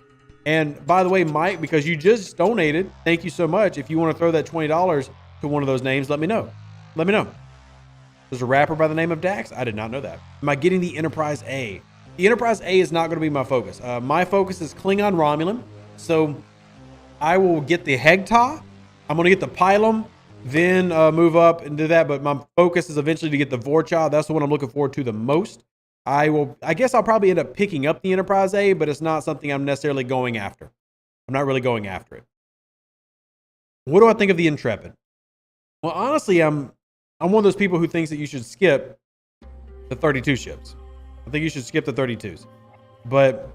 And by the way, Mike, because you just donated, thank you so much. If you want to throw that $20 to one of those names, let me know. Let me know. There's a rapper by the name of Dax. I did not know that. Am I getting the Enterprise A? The Enterprise A is not going to be my focus. My focus is Klingon Romulan. So I will get the Hegta. I'm going to get the Pylum, then move up and do that. But my focus is eventually to get the Vorcha. That's the one I'm looking forward to the most. I guess I'll probably end up picking up the Enterprise A, but it's not something I'm necessarily going after. I'm not really going after it. What do I think of the Intrepid? Well, honestly, I'm one of those people who thinks that you should skip the 32 ships. I think you should skip the 32s. But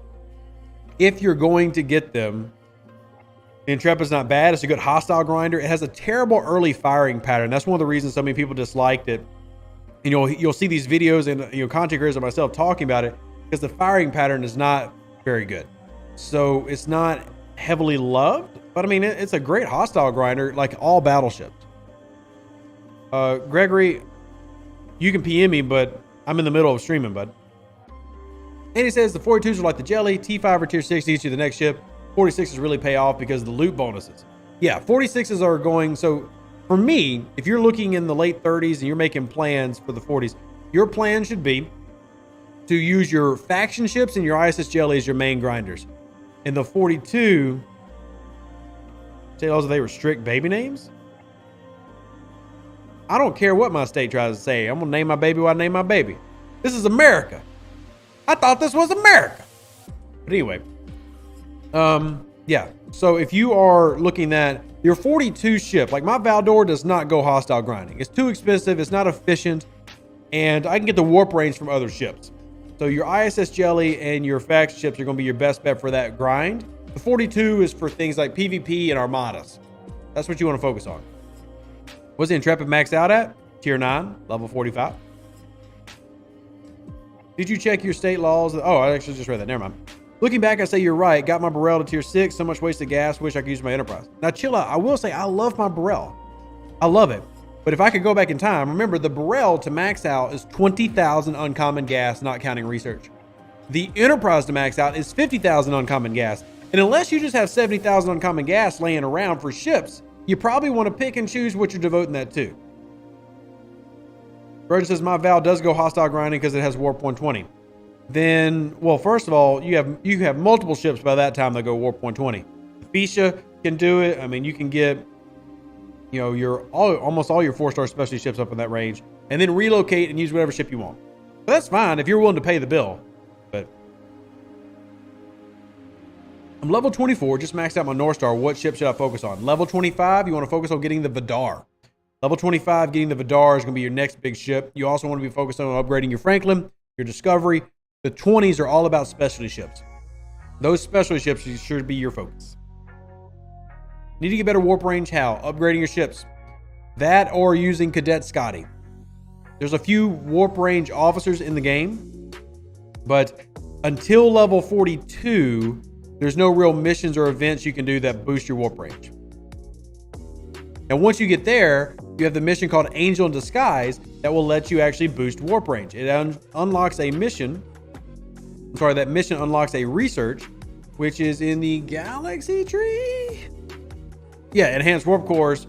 if you're going to get them, the Intrepid's not bad. It's a good hostile grinder. It has a terrible early firing pattern. That's one of the reasons so many people disliked it. You know, you'll see these videos and content creators and myself talking about it because the firing pattern is not very good. So it's not heavily loved, but I mean, it's a great hostile grinder, like all battleships. Gregory, you can PM me, but I'm in the middle of streaming, bud. And he says the 42s are like the jelly. T5 or tier 6 each to the next ship. 46s really pay off because of the loot bonuses. Yeah, 46s are going. So for me, if you're looking in the late 30s and you're making plans for the 40s, your plan should be to use your faction ships and your ISS jelly as your main grinders. In the 42, they were strict baby names. I don't care what my state tries to say. I'm gonna name my baby what I name my baby. This is America. I thought this was America. But anyway, yeah. So if you are looking at your 42 ship, like my Valdor does not go hostile grinding. It's too expensive. It's not efficient. And I can get the warp range from other ships. So your ISS jelly and your faction ships are going to be your best bet for that grind. The 42 is for things like PvP and armadas. That's what you want to focus on. What's the Intrepid maxed out at? Tier 9, level 45. Did you check your state laws? Oh, I actually just read that. Never mind. Looking back, I say you're right. Got my Burrell to tier 6. So much wasted gas. Wish I could use my Enterprise. Now, chill out. I will say I love my Burrell. I love it. But if I could go back in time, remember the Burrell to max out is 20,000 uncommon gas, not counting research. The Enterprise to max out is 50,000 uncommon gas. And unless you just have 70,000 uncommon gas laying around for ships, you probably want to pick and choose what you're devoting that to. Roger says, my Val does go hostile grinding because it has warp 120. Then, well, first of all, you have multiple ships by that time that go warp 120. Fisha can do it. I mean, you can get, you know, almost all your 4-star specialty ships up in that range, and then relocate and use whatever ship you want. But that's fine if you're willing to pay the bill. But I'm level 24, just maxed out my North Star. What ship should I focus on? Level 25, you want to focus on getting the Vidar. Level 25, getting the Vidar is going to be your next big ship. You also want to be focused on upgrading your Franklin, your Discovery. The 20s are all about specialty ships. Those specialty ships should be your focus. Need to get better warp range? How? Upgrading your ships. That or using Cadet Scotty. There's a few warp range officers in the game, but until level 42, there's no real missions or events you can do that boost your warp range. Now, once you get there, you have the mission called Angel in Disguise that will let you actually boost warp range. It unlocks a mission. I'm sorry, that mission unlocks a research, which is in the Galaxy Tree. Yeah, enhanced warp cores,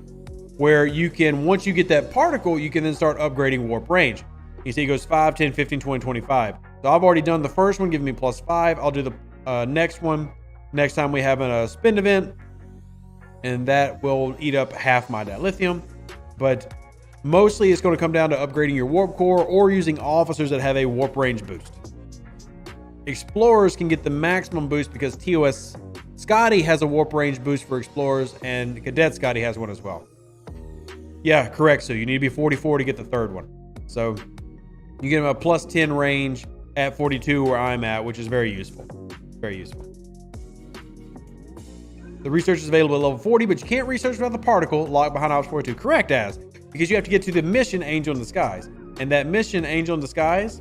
where you can, once you get that particle, you can then start upgrading warp range. You see it goes 5, 10, 15, 20, 25. So I've already done the first one, giving me +5. I'll do the next one next time we have a spin event, and that will eat up half my dilithium. But mostly it's going to come down to upgrading your warp core or using officers that have a warp range boost. Explorers can get the maximum boost because TOS Scotty has a warp range boost for explorers, and Cadet Scotty has one as well. Yeah, correct. So you need to be 44 to get the third one. So you get a +10 range at 42 where I'm at, which is very useful. Very useful. The research is available at level 40, but you can't research without the particle locked behind Ops 42. Correct, as because you have to get to the mission Angel in Disguise. And that mission Angel in Disguise,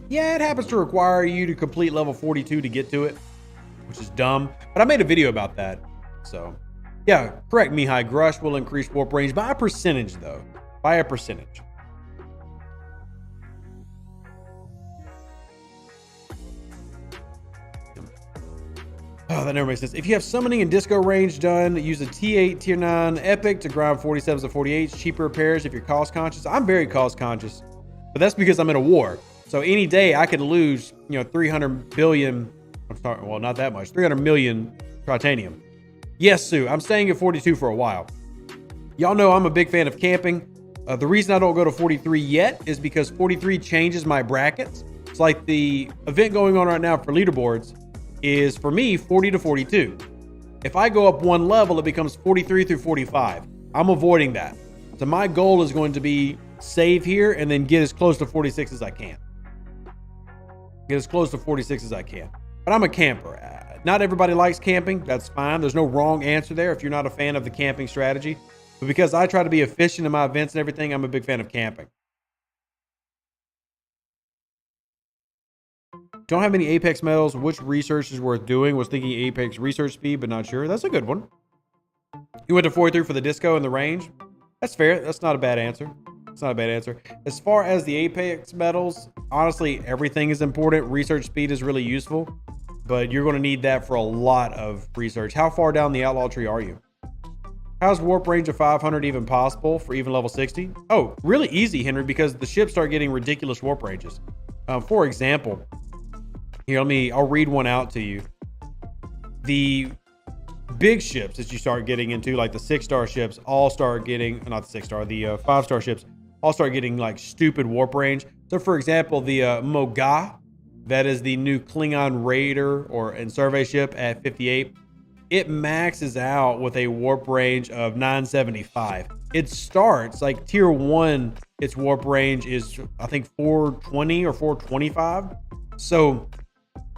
yeah, it happens to require you to complete level 42 to get to it, which is dumb. But I made a video about that. So, yeah, correct, Mihai. Grush will increase warp range by a percentage, though. By a percentage. Oh, that never makes sense. If you have summoning and disco range done, use a T8 tier 9 epic to grind 47s to 48s. Cheaper repairs if you're cost conscious. I'm very cost conscious, but that's because I'm in a war. So any day I could lose, 300 billion. I'm sorry, well, not that much. 300 million titanium. Yes, Sue. I'm staying at 42 for a while. Y'all know I'm a big fan of camping. The reason I don't go to 43 yet is because 43 changes my brackets. It's like the event going on right now for leaderboards is for me 40 to 42. If I go up one level, it becomes 43 through 45. I'm avoiding that. So my goal is going to be save here and then get as close to 46 as I can. Get as close to 46 as I can. But I'm a camper. Not everybody likes camping. That's fine. There's no wrong answer there if you're not a fan of the camping strategy. But because I try to be efficient in my events and everything, I'm a big fan of camping. Don't have any Apex medals. Which research is worth doing? Was thinking Apex research speed, but not sure. That's a good one. You went to 43 for the disco and the range. That's fair. That's not a bad answer. It's not a bad answer. As far as the Apex medals, honestly, everything is important. Research speed is really useful, but you're going to need that for a lot of research. How far down the outlaw tree are you? How's warp range of 500 even possible for even level 60? Oh, really easy, Henry, because the ships start getting ridiculous warp ranges. For example, here, I'll read one out to you. The big ships that you start getting into, like the 6-star ships, all start getting, not the 6-star, the 5-star ships, all start getting like stupid warp range. So for example, the Moga, that is the new Klingon Raider and survey ship at 58. It maxes out with a warp range of 975. It starts like tier 1, its warp range is, I think, 420 or 425. So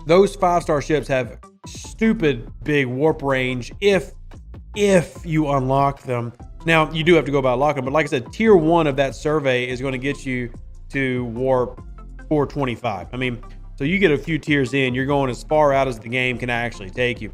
those 5-star ships have stupid big warp range if you unlock them. Now, you do have to go about unlocking them, but like I said, tier 1 of that survey is going to get you to warp 425. I mean, so you get a few tiers in, you're going as far out as the game can actually take you.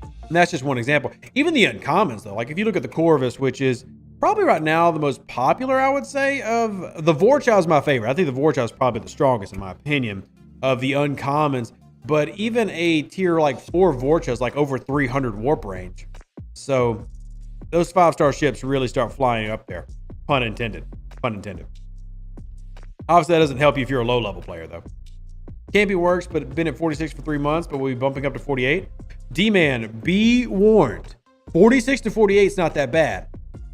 And that's just one example. Even the uncommons, though, like if you look at the Corvus, which is probably right now the most popular, I would say, of the Vorchow is my favorite. I think the Vorchow is probably the strongest, in my opinion, of the uncommons. But even a tier like 4 Vorchow is like over 300 warp range. So those 5-star ships really start flying up there. Pun intended. Pun intended. Obviously, that doesn't help you if you're a low-level player, though. Campy works, but been at 46 for 3 months, but we'll be bumping up to 48. D-Man, be warned. 46 to 48 is not that bad.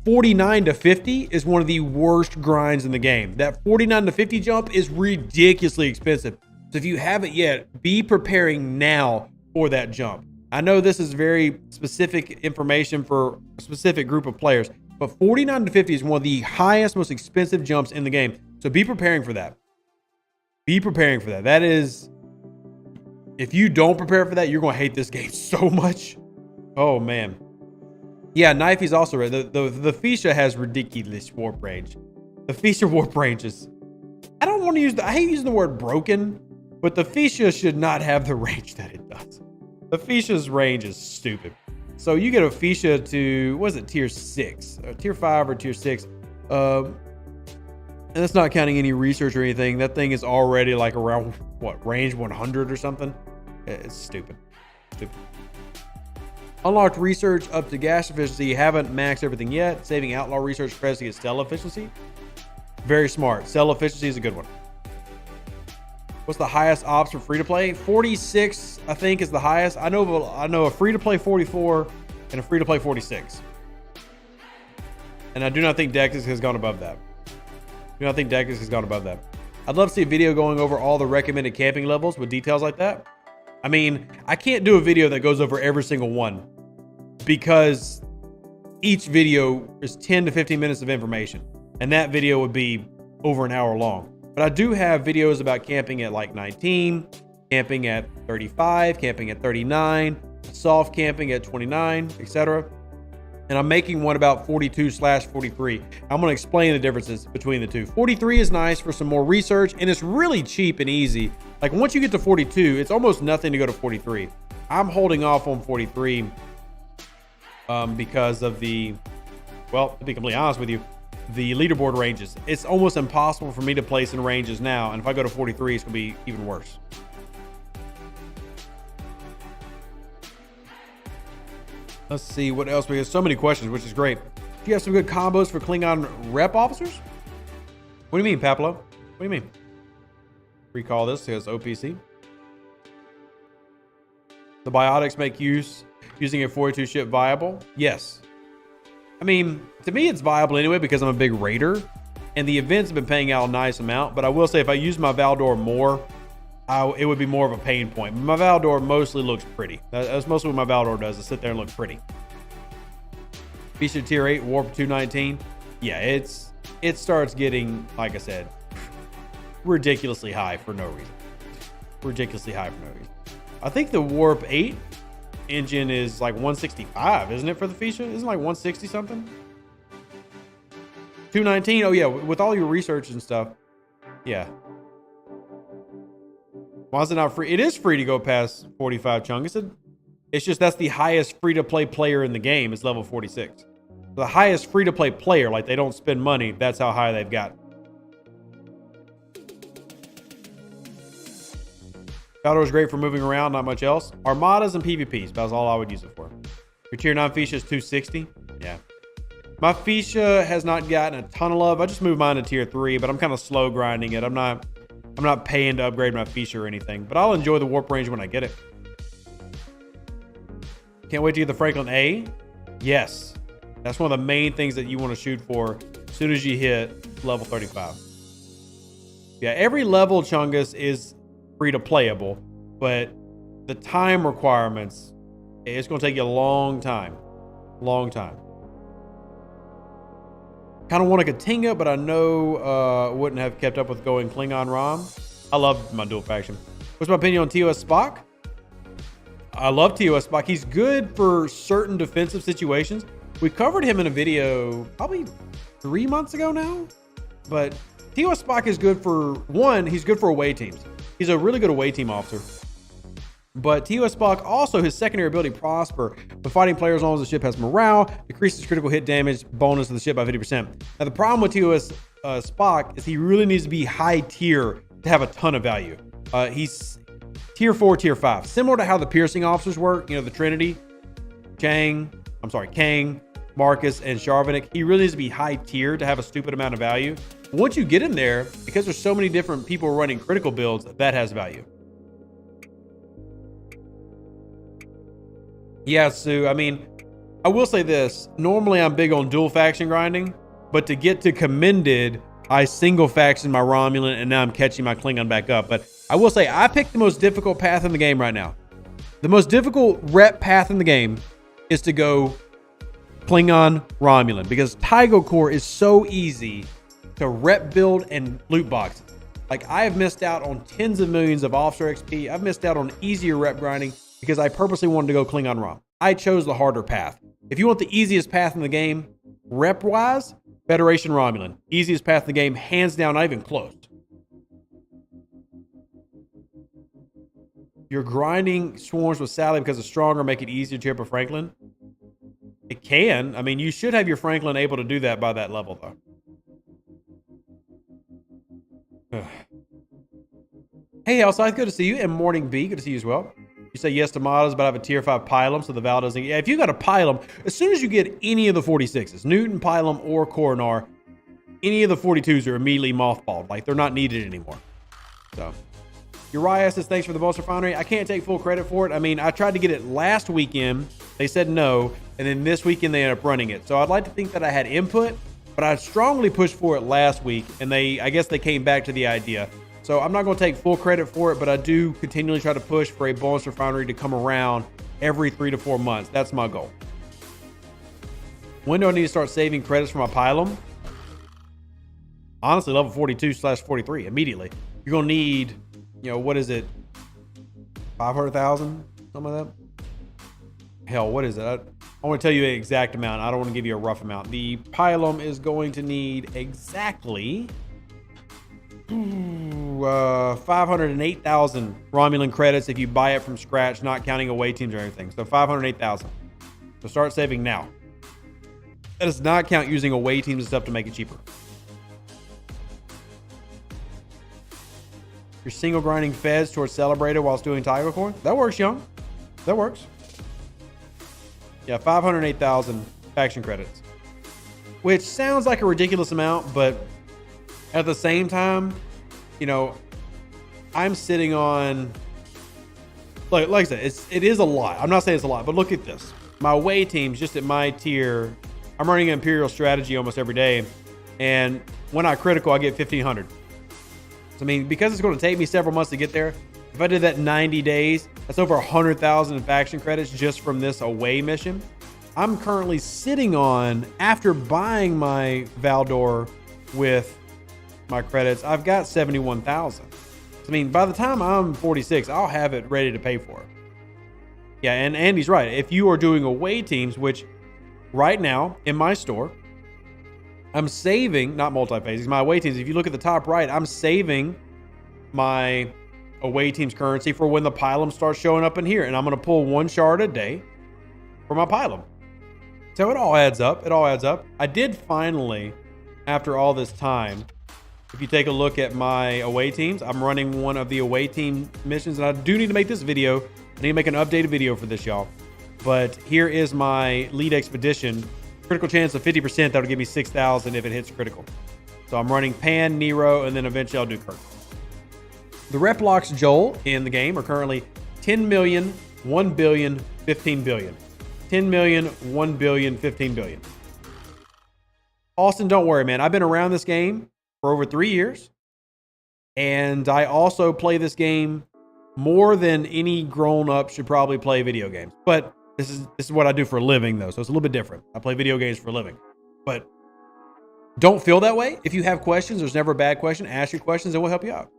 49 to 50 is one of the worst grinds in the game. That 49 to 50 jump is ridiculously expensive. So if you haven't yet, be preparing now for that jump. I know this is very specific information for a specific group of players, but 49 to 50 is one of the highest, most expensive jumps in the game. So be preparing for that. Be preparing for that. That is, if you don't prepare for that, you're going to hate this game so much. Oh, man. Yeah, Knifey's also right. The Fisha has ridiculous warp range. The Fisha warp range is, I don't want to use I hate using the word broken, but the Fisha should not have the range that it does. The Fisha's range is stupid. So you get a Fisha to, what is it, tier 6, or tier 5 or tier 6. And that's not counting any research or anything. That thing is already like around, what, range 100 or something? It's stupid. Stupid. Unlocked research up to gas efficiency. Haven't maxed everything yet. Saving outlaw research credits to get cell efficiency. Very smart. Cell efficiency is a good one. What's the highest ops for free to play? 46, I think, is the highest. I know a free to play 44 and a free to play 46. And I do not think Dexys has gone above that. I think Dexys has gone above that. I'd love to see a video going over all the recommended camping levels with details like that. I mean, I can't do a video that goes over every single one because each video is 10 to 15 minutes of information. And that video would be over an hour long. But I do have videos about camping at like 19, camping at 35, camping at 39, soft camping at 29, etc. And I'm making one about 42/43. I'm going to explain the differences between the two. 43 is nice for some more research, and it's really cheap and easy. Like once you get to 42, it's almost nothing to go to 43. I'm holding off on 43 because of the, well, to be completely honest with you, the leaderboard ranges. It's almost impossible for me to place in ranges now, and if I go to 43, it's going to be even worse. Let's see what else we have. So many questions, which is great. Do you have some good combos for Klingon rep officers? What do you mean, Paplo? What do you mean? Recall this as OPC. The biotics make using a 42 ship viable? Yes. I mean, to me, it's viable anyway because I'm a big raider, and the events have been paying out a nice amount. But I will say, if I use my Valdor more, it would be more of a pain point. My Valdor mostly looks pretty. That's mostly what my Valdor does, is sit there and look pretty. Feature tier 8, warp 219. Yeah, it starts getting, like I said, ridiculously high for no reason. Ridiculously high for no reason. I think the warp 8 engine is like 165, isn't it, for the Fisha? Isn't it like 160 something? 219. Oh yeah, with all your research and stuff. Yeah. Why is it not free? It is free to go past 45, Chung. It's just that's the highest free-to-play player in the game is level 46. The highest free-to-play player, like they don't spend money, that's how high they've got. Valdor is great for moving around, not much else. Armadas and PvPs, that's all I would use it for. Your tier 9 Fisha is 260. Yeah. My Fisha has not gotten a ton of love. I just moved mine to tier 3, but I'm kind of slow grinding it. I'm not paying to upgrade my Fisha or anything, but I'll enjoy the warp range when I get it. Can't wait to get the Franklin A. Yes. That's one of the main things that you want to shoot for as soon as you hit level 35. Yeah, every level, Chungus, is free to playable, but the time requirements, it's going to take you a long time. Long time. Kind of want a Katinga, but I know wouldn't have kept up with going Klingon ROM. I love my dual faction. What's my opinion on TOS Spock? I love TOS Spock. He's good for certain defensive situations. We covered him in a video probably 3 months ago now. But TOS Spock is good for, one, he's good for away teams. He's a really good away team officer. But TOS Spock also, his secondary ability, Prosper, when fighting players as long as the ship has morale, decreases critical hit damage bonus of the ship by 50%. Now, the problem with TOS Spock is he really needs to be high tier to have a ton of value. He's tier 4, tier 5. Similar to how the piercing officers work, you know, the Trinity, Kang, Marcus, and Sharvanik. He really needs to be high tier to have a stupid amount of value. But once you get in there, because there's so many different people running critical builds, that has value. Yeah, Sue, I mean, I will say this. Normally, I'm big on dual faction grinding, but to get to commended, I single faction my Romulan, and now I'm catching my Klingon back up. But I will say, I picked the most difficult path in the game right now. The most difficult rep path in the game is to go Klingon Romulan, because Tygo Core is so easy to rep build and loot boxes. Like, I have missed out on tens of millions of officer XP. I've missed out on easier rep grinding because I purposely wanted to go Klingon Rom. I chose the harder path. If you want the easiest path in the game, rep-wise, Federation Romulan. Easiest path in the game, hands down, not even close. You're grinding swarms with Sally because it's stronger, make it easier to hit a Franklin. It can. I mean, you should have your Franklin able to do that by that level, though. Hey, Hellscythe, good to see you. And Morning B, good to see you as well. You say yes to models, but I have a tier 5 Pylum, so the Val doesn't. Yeah, if you got a Pylum, as soon as you get any of the 46s, Newton, Pylum, or Coronar, any of the 42s are immediately mothballed. Like, they're not needed anymore. So, Uriah says, thanks for the Boss Refinery. I can't take full credit for it. I mean, I tried to get it last weekend. They said no. And then this weekend, they ended up running it. So, I'd like to think that I had input, but I strongly pushed for it last week. And I guess they came back to the idea. So I'm not going to take full credit for it, but I do continually try to push for a bonus refinery to come around every 3 to 4 months. That's my goal. When do I need to start saving credits for my Pylum? Honestly, level 42/43 immediately. You're going to need, you know, what is it? 500,000? Something like that? Hell, what is it? I want to tell you an exact amount. I don't want to give you a rough amount. The Pylum is going to need exactly 508,000 Romulan credits if you buy it from scratch, not counting away teams or anything. So 508,000. So start saving now. That does not count using away teams and stuff to make it cheaper. You're single grinding feds towards Celebrated whilst doing Tiger Core. That works, Young. That works. Yeah, 508,000 faction credits. Which sounds like a ridiculous amount, but at the same time, you know, I'm sitting on, like I said, it is a lot. I'm not saying it's a lot, but look at this. My away teams, just at my tier, I'm running an Imperial strategy almost every day. And when I critical, I get 1,500. So, I mean, because it's going to take me several months to get there, if I did that 90 days, that's over 100,000 faction credits just from this away mission. I'm currently sitting on, after buying my Valdor with my credits, I've got 71,000. I mean, by the time I'm 46, I'll have it ready to pay for it. Yeah, and Andy's right. If you are doing away teams, which right now in my store, I'm saving, not multi-phases, my away teams. If you look at the top right, I'm saving my away teams currency for when the Pylum starts showing up in here. And I'm going to pull 1 shard a day for my Pylum. So it all adds up. It all adds up. I did finally, after all this time, if you take a look at my away teams, I'm running one of the away team missions, and I do need to make this video. I need to make an updated video for this, y'all. But here is my lead expedition. Critical chance of 50%. That'll give me 6,000 if it hits critical. So I'm running Pan, Nero, and then eventually I'll do Kirk. The rep locks, Joel, in the game are currently 10 million, 1 billion, 15 billion. 10 million, 1 billion, 15 billion. Austin, don't worry, man. I've been around this game for over 3 years. And I also play this game more than any grown-up should probably play video games. But this is what I do for a living, though, so it's a little bit different. I play video games for a living. But don't feel that way. If you have questions, there's never a bad question. Ask your questions and we'll help you out.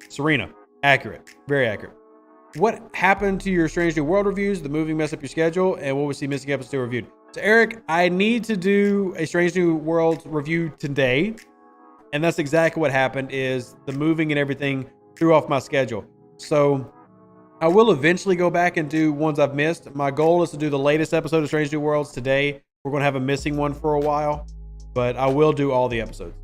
Serena, Accurate. Very accurate. What happened to your Strange New World reviews? The moving messed up your schedule, and what was the missing episode reviewed? So Eric, I need to do a Strange New World review today, and that's exactly what happened. Is the moving and everything threw off my schedule. So I will eventually go back and do ones I've missed. My goal is to do the latest episode of Strange New Worlds today. We're going to have a missing one for a while, but I will do all the episodes.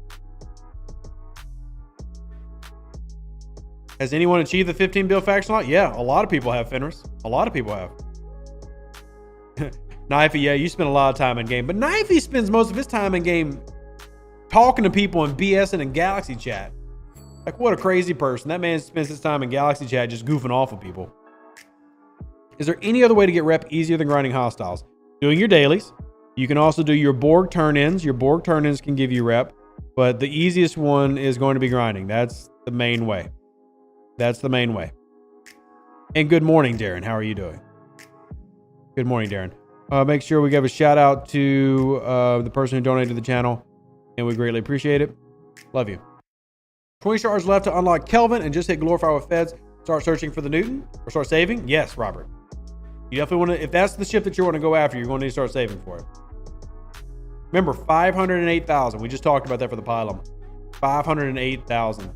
Has anyone achieved the 15 bill faction lot? Yeah, a lot of people have, Fenris. A lot of people have. Knifey, yeah, you spend a lot of time in game, but Knifey spends most of his time in game talking to people and BSing in Galaxy chat. Like, what a crazy person. That man spends his time in Galaxy chat just goofing off with people. Is there any other way to get rep easier than grinding hostiles? Doing your dailies. You can also do your Borg turn-ins. Your Borg turn-ins can give you rep, but the easiest one is going to be grinding. That's the main way. That's the main way. And good morning, Darren. How are you doing? Good morning, Darren. Make sure we give a shout out to the person who donated to the channel, and we greatly appreciate it. Love you. 20 stars left to unlock Kelvin and just hit Glorify with Feds. Start searching for the Newton or start saving? Yes, Robert. You definitely want to, if that's the ship that you want to go after, you're going to need to start saving for it. Remember, 508,000. We just talked about that for the pylon. 508,000.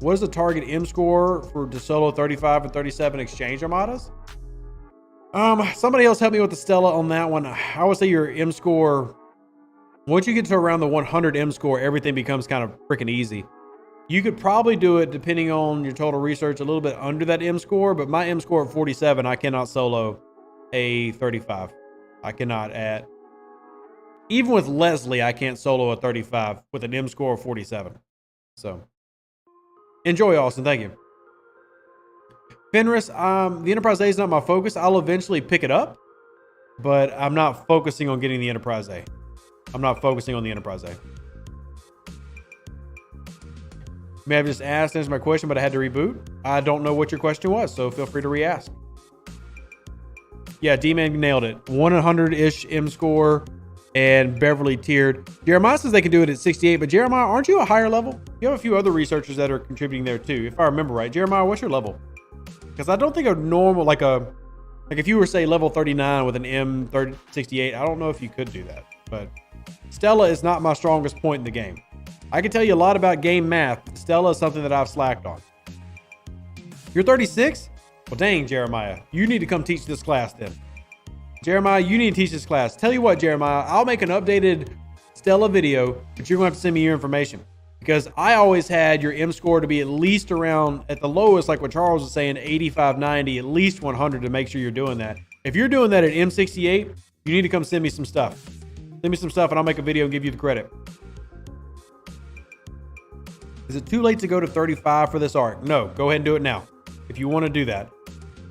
What is the target M score for the Solo 35 and 37 exchange armadas? Somebody else help me with the Stella on that one. I would say your M score, once you get to around the 100 M score, everything becomes kind of freaking easy. You could probably do it, depending on your total research, a little bit under that M score, but my M score at 47, I cannot solo a 35. I cannot add. Even with Leslie, I can't solo a 35 with an M score of 47. So, enjoy, Austin. Thank you. Fenris, the Enterprise A is not my focus. I'll eventually pick it up, but I'm not focusing on getting the Enterprise A. I'm not focusing on the Enterprise A. May have just asked, answered my question, but I had to reboot. I don't know what your question was, so feel free to re-ask. Yeah, D-Man nailed it. 100-ish M score and Beverly tiered. Jeremiah says they can do it at 68, but Jeremiah, aren't you a higher level? You have a few other researchers that are contributing there too, if I remember right. Jeremiah, what's your level? Because I don't think a normal, like if you were, say, level 39 with an M68, I don't know if you could do that. But Stella is not my strongest point in the game. I can tell you a lot about game math. Stella is something that I've slacked on. You're 36? Well, dang, Jeremiah. You need to come teach this class then. Jeremiah, you need to teach this class. Tell you what, Jeremiah, I'll make an updated Stella video, but you're going to have to send me your information. Because I always had your M score to be at least around, at the lowest, like what Charles was saying, 85, 90, at least 100 to make sure you're doing that. If you're doing that at M68, you need to come send me some stuff. Send me some stuff and I'll make a video and give you the credit. Is it too late to go to 35 for this arc? No, go ahead and do it now. If you want to do that,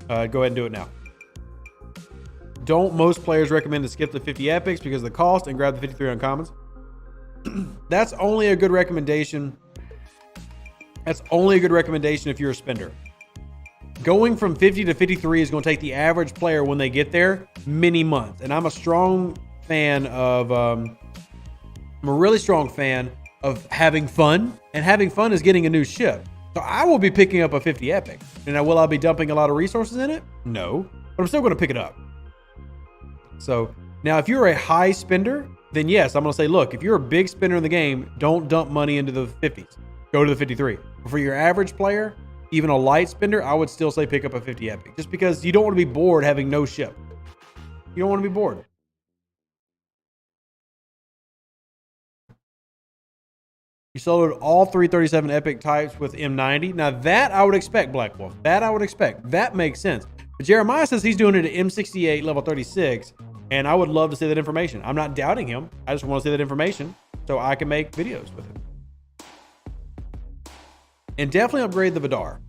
go ahead and do it now. Don't most players recommend to skip the 50 epics because of the cost and grab the 53 uncommons? That's only a good recommendation. That's only a good recommendation if you're a spender. Going from 50 to 53 is going to take the average player when they get there many months. And I'm a strong fan of, I'm a really strong fan of having fun, and having fun is getting a new ship. So I will be picking up a 50 epic. And will I be dumping a lot of resources in it? No, but I'm still going to pick it up. So now if you're a high spender, then yes, I'm going to say, look, if you're a big spender in the game, don't dump money into the 50s. Go to the 53. But for your average player, even a light spender, I would still say pick up a 50 epic. Just because you don't want to be bored having no ship. You don't want to be bored. You soloed all 337 epic types with M90. Now that I would expect, Black Wolf. That I would expect. That makes sense. But Jeremiah says he's doing it at M68 level 36. And I would love to see that information. I'm not doubting him. I just want to see that information so I can make videos with it. And definitely upgrade the Vidar.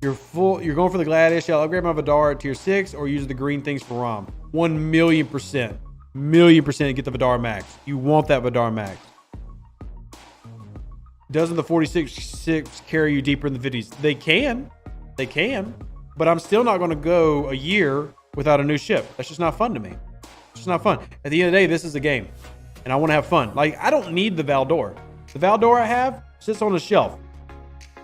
You're going for the Gladius. I'll upgrade my Vidar at tier 6 or use the green things for ROM. 1,000,000%. Million percent get the Vidar max. You want that Vidar max. Doesn't the 46 carry you deeper in the 50s? They can. They can. But I'm still not going to go a year without a new ship. That's just not fun to me. It's just not fun. At the end of the day, this is a game. And I want to have fun. Like, I don't need the Valdor. The Valdor I have sits on the shelf.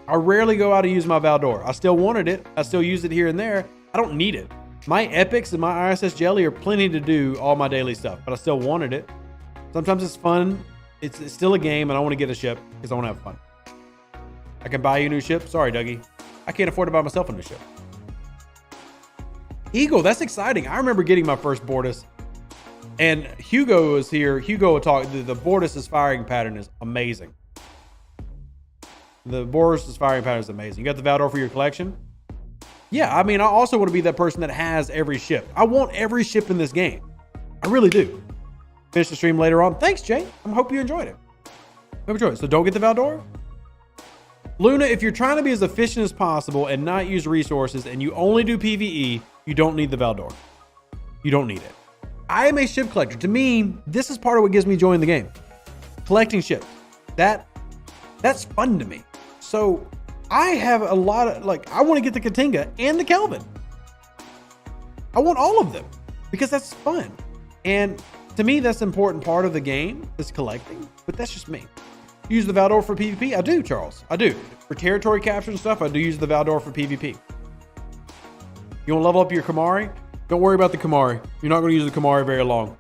I rarely go out and use my Valdor. I still wanted it. I still use it here and there. I don't need it. My epics and my ISS jelly are plenty to do all my daily stuff, but I still wanted it. Sometimes it's fun. It's still a game, and I want to get a ship because I want to have fun. I can buy you a new ship. Sorry, Dougie. I can't afford to buy myself a new ship. Eagle, that's exciting. I remember getting my first Bortus, and Hugo is here. Hugo will talk. The Bortus's firing pattern is amazing. The Bortus's firing pattern is amazing. You got the Valdor for your collection? Yeah, I mean, I also want to be that person that has every ship. I want every ship in this game. I really do. Finish the stream later on. Thanks, Jay. I hope you enjoyed it. Hope you enjoyed it. So don't get the Valdor. Luna, if you're trying to be as efficient as possible and not use resources and you only do PvE, you don't need the Valdor. You don't need it. I am a ship collector. To me, this is part of what gives me joy in the game. Collecting ships. That's fun to me. So I have a lot of, like, I want to get the Katinga and the Kelvin. I want all of them because that's fun. And to me, that's an important part of the game, is collecting, but that's just me. Use the Valdor for PvP? I do, Charles. I do. For territory capture and stuff, I do use the Valdor for PvP. You want to level up your Kamari? Don't worry about the Kamari. You're not going to use the Kamari very long.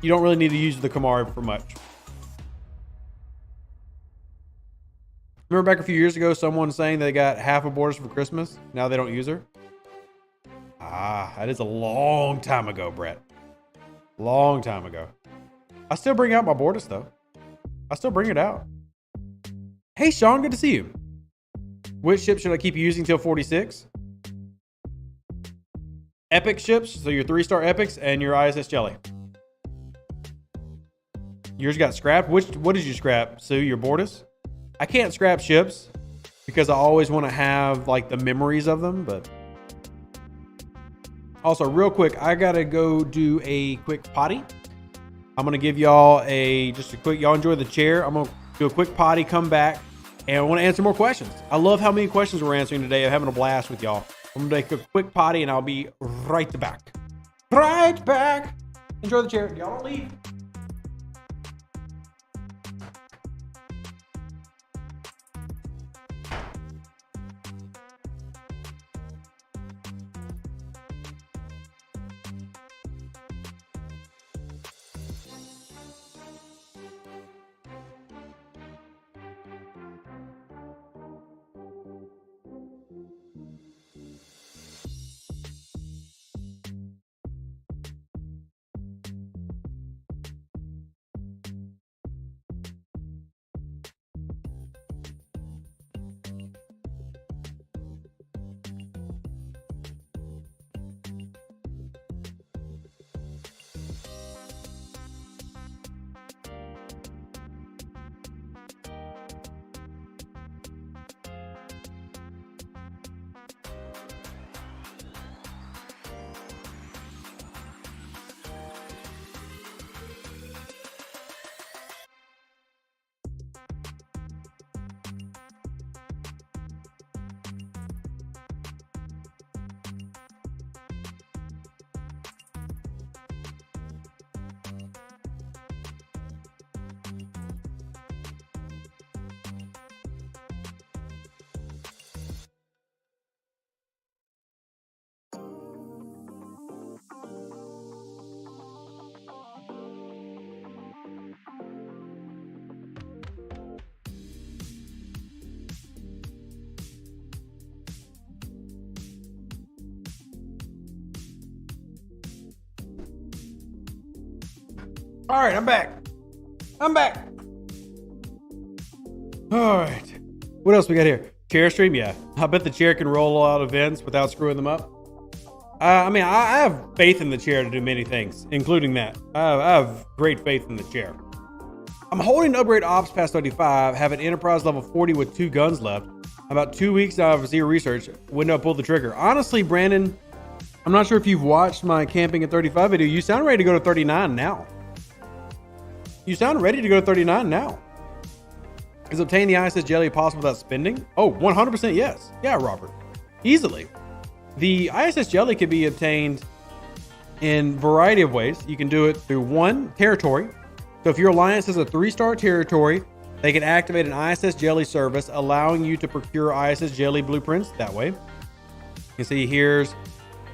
You don't really need to use the Kamari for much. Remember back a few years ago, someone saying they got half a Bortus for Christmas? Now they don't use her? Ah, that is a long time ago, Brett. Long time ago. I still bring out my Bortus, though. I still bring it out. Hey, Sean, good to see you. Which ship should I keep using till 46? Epic ships, so your 3-star epics and your ISS jelly. Yours got scrapped? What did you scrap, Sue? Your Bortus? I can't scrap ships because I always want to have like the memories of them, but also real quick, I gotta go do a quick potty. I'm gonna give y'all y'all enjoy the chair. I'm gonna do a quick potty, come back, and I want to answer more questions. I love how many questions we're answering today. I'm having a blast with y'all. I'm gonna take a quick potty and I'll be right back. Right back. Enjoy the chair. Y'all don't leave. All right, I'm back. All right. What else we got here? Chair stream? Yeah. I bet the chair can roll out events without screwing them up. I mean, I have faith in the chair to do many things, including that. I have great faith in the chair. I'm holding to upgrade Ops past 35, have an Enterprise level 40 with 2 guns left. About 2 weeks now of zero research. When do I pull the trigger? Honestly, Brandon, I'm not sure if you've watched my Camping at 35 video. You sound ready to go to 39 now. You sound ready to go to 39 now. Is obtaining the ISS jelly possible without spending? Oh, 100% yes. Yeah, Robert. Easily. The ISS jelly can be obtained in a variety of ways. You can do it through 1, territory. So if your alliance has a 3-star territory They can activate an ISS Jelly service, allowing you to procure ISS Jelly blueprints that way. You can see here's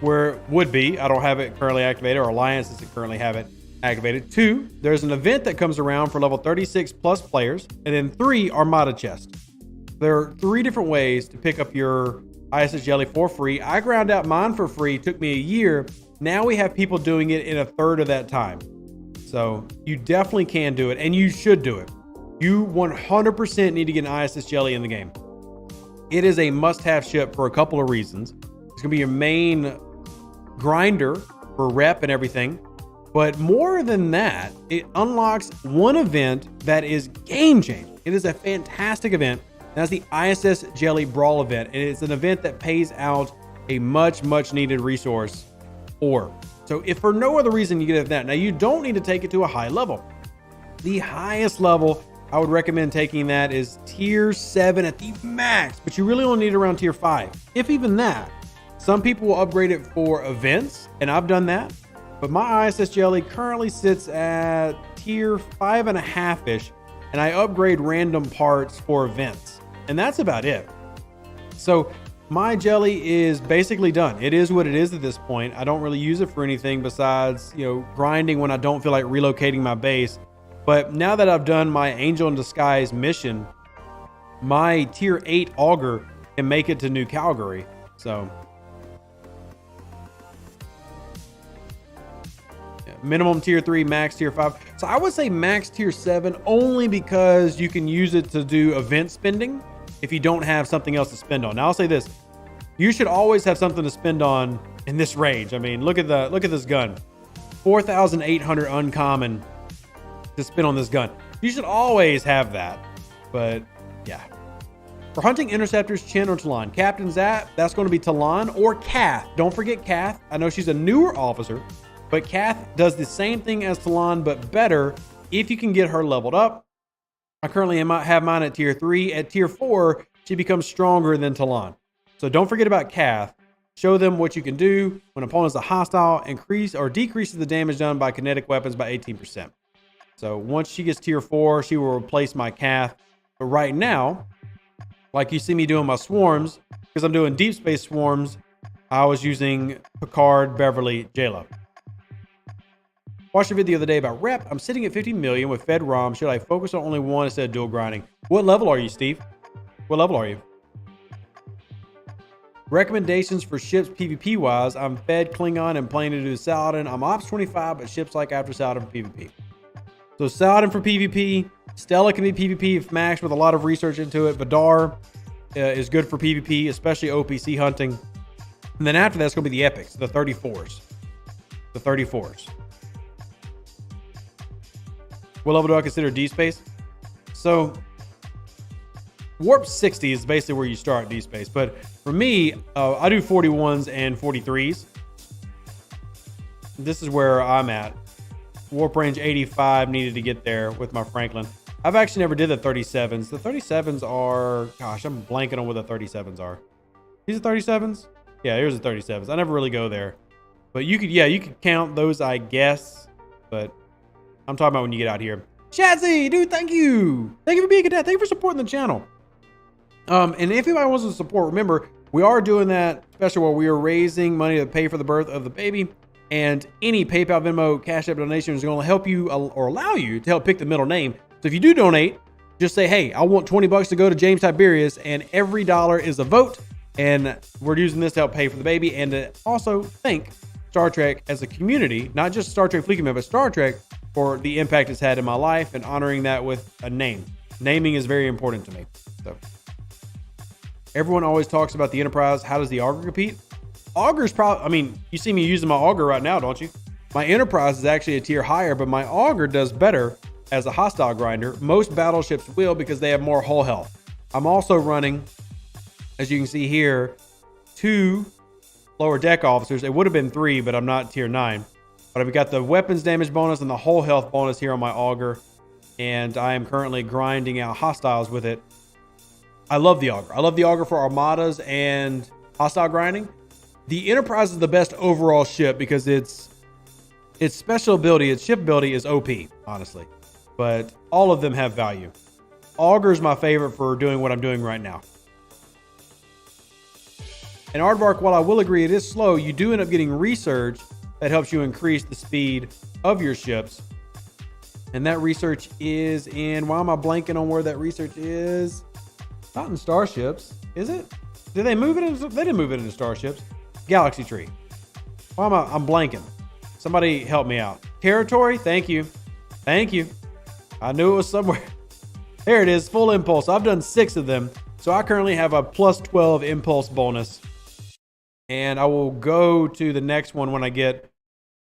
where it would be. I don't have it currently activated, or Alliance doesn't currently have it activated. 2, there's an event that comes around for level 36 plus players. And then 3, Armada chest. There are 3 different ways to pick up your ISS Jelly for free. I ground out mine for free. It took me a year. Now we have people doing it in a third of that time. So you definitely can do it, and you should do it. You 100% need to get an ISS Jelly in the game. It is a must-have ship for a couple of reasons. It's going to be your main grinder for rep and everything. But more than that, it unlocks one event that is game-changing. It is a fantastic event. That's the ISS Jelly Brawl event. And it's an event that pays out a much needed resource, ore. So if for no other reason you get that, now you don't need to take it to a high level. The highest level I would recommend taking that is tier 7 at the max, but you really only need around tier 5, if even that. Some people will upgrade it for events, and I've done that, but my ISS Jelly currently sits at tier 5.5-ish, and I upgrade random parts for events, and that's about it. So my jelly is basically done. It is what it is at this point. I don't really use it for anything besides, grinding when I don't feel like relocating my base. But now that I've done my Angel in Disguise mission, my tier 8 auger can make it to New Calgary. So yeah, minimum tier 3, max tier 5. So I would say max tier 7 only because you can use it to do event spending if you don't have something else to spend on. Now I'll say this, you should always have something to spend on in this range. I mean, look at this gun, 4,800 uncommon to spend on this gun. You should always have that. But yeah, for hunting interceptors, Chen or Talon, Captain Zap, that's going to be Talon or Kath. Don't forget Kath. I know she's a newer officer, but Kath does the same thing as Talon, but better if you can get her leveled up. I currently have mine at tier 3. At tier 4, she becomes stronger than Talon. So don't forget about Kath. Show them what you can do when opponents are hostile. Increase or decreases the damage done by kinetic weapons by 18%. So once she gets tier 4, she will replace my Kath. But right now, like you see me doing my swarms, because I'm doing deep space swarms, I was using Picard, Beverly, J-Lo. Watched a video the other day about rep. I'm sitting at 50 million with Fed ROM. Should I focus on only one instead of dual grinding? What level are you, Steve? What level are you? Recommendations for ships PvP wise. I'm Fed Klingon and planning to do Saladin. I'm Ops 25, but ships like after Saladin for PvP. So Saladin for PvP. Stella can be PvP if maxed with a lot of research into it. Vidar is good for PvP, especially OPC hunting. And then after that, it's going to be the epics, the 34s. The 34s. What level do I consider D-Space? So Warp 60 is basically where you start D-Space. But for me, I do 41s and 43s. This is where I'm at. Warp range 85 needed to get there with my Franklin. I've actually never did the 37s. The 37s are, gosh, I'm blanking on what the 37s are. These are 37s? Yeah, here's the 37s. I never really go there. But you could count those, I guess. But I'm talking about when you get out here. Shazzy, dude, thank you. Thank you for being a dad. Thank you for supporting the channel. And if anybody wants to support, remember, we are doing that special where we are raising money to pay for the birth of the baby. And any PayPal, Venmo, Cash App donation is going to help you or allow you to help pick the middle name. So if you do donate, just say, hey, I want 20 bucks to go to James Tiberius, and every dollar is a vote. And we're using this to help pay for the baby and to also thank Star Trek as a community, not just Star Trek Fleet Command, but Star Trek for the impact it's had in my life and honoring that with a name. Naming is very important to me. So everyone always talks about the Enterprise. How does the Augur compete? Augur's probably, I mean, you see me using my Augur right now, don't you? My Enterprise is actually a tier higher, but my Augur does better as a hostile grinder. Most battleships will because they have more hull health. I'm also running, as you can see here, 2 lower deck officers. It would have been 3, but I'm not tier 9. But I've got the weapons damage bonus and the hull health bonus here on my Augur. And I am currently grinding out hostiles with it. I love the Augur. I love the Augur for armadas and hostile grinding. The Enterprise is the best overall ship because its special ability, its ship ability is OP, honestly. But all of them have value. Auger is my favorite for doing what I'm doing right now. And Aardvark, while I will agree it is slow, you do end up getting research that helps you increase the speed of your ships. And that research is in, why am I blanking on where that research is? Not in starships, is it? Did they move it into, they didn't move it into starships. Galaxy tree. Why am I'm blanking? Somebody help me out. Territory, thank you. Thank you. I knew it was somewhere. There it is, full impulse. I've done 6 of them. So I currently have a plus 12 impulse bonus. And I will go to the next one when I get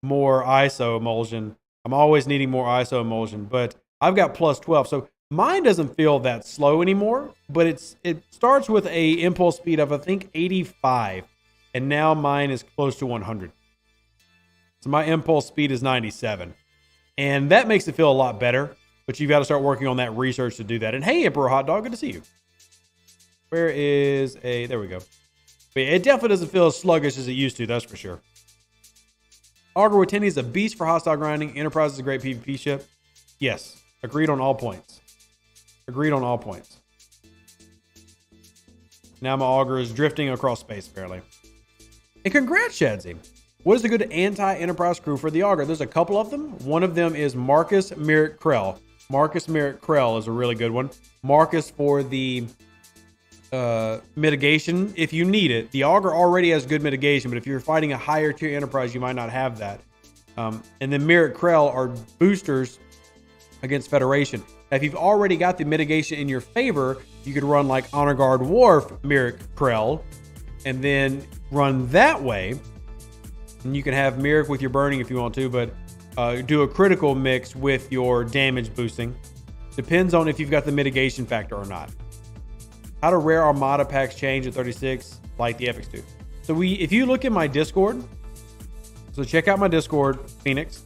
more ISO emulsion. I'm always needing more ISO emulsion, but I've got plus 12. So mine doesn't feel that slow anymore, but it starts with a impulse speed of, I think, 85. And now mine is close to 100. So my impulse speed is 97. And that makes it feel a lot better, but you've got to start working on that research to do that. And hey, Emperor Hot Dog, good to see you. Where is there we go. But it definitely doesn't feel as sluggish as it used to, that's for sure. Augur with Tenny is a beast for hostile grinding. Enterprise is a great PvP ship. Yes, agreed on all points. Agreed on all points. Now my Augur is drifting across space, apparently. And congrats, Shadzy. What is a good anti-Enterprise crew for the Augur? There's a couple of them. One of them is Marcus Merritt Krell. Marcus Merritt Krell is a really good one. Marcus for the mitigation, if you need it. The Augur already has good mitigation, but if you're fighting a higher tier Enterprise, you might not have that. And then Merritt Krell are boosters against Federation. Now, if you've already got the mitigation in your favor, you could run like Honor Guard Worf Merritt Krell, and then run that way. And you can have Merrick with your burning if you want to, but do a critical mix with your damage boosting. Depends on if you've got the mitigation factor or not. How do rare Armada packs change at 36 like the Epics do? So if you look at my Discord, so check out my Discord, Phoenix.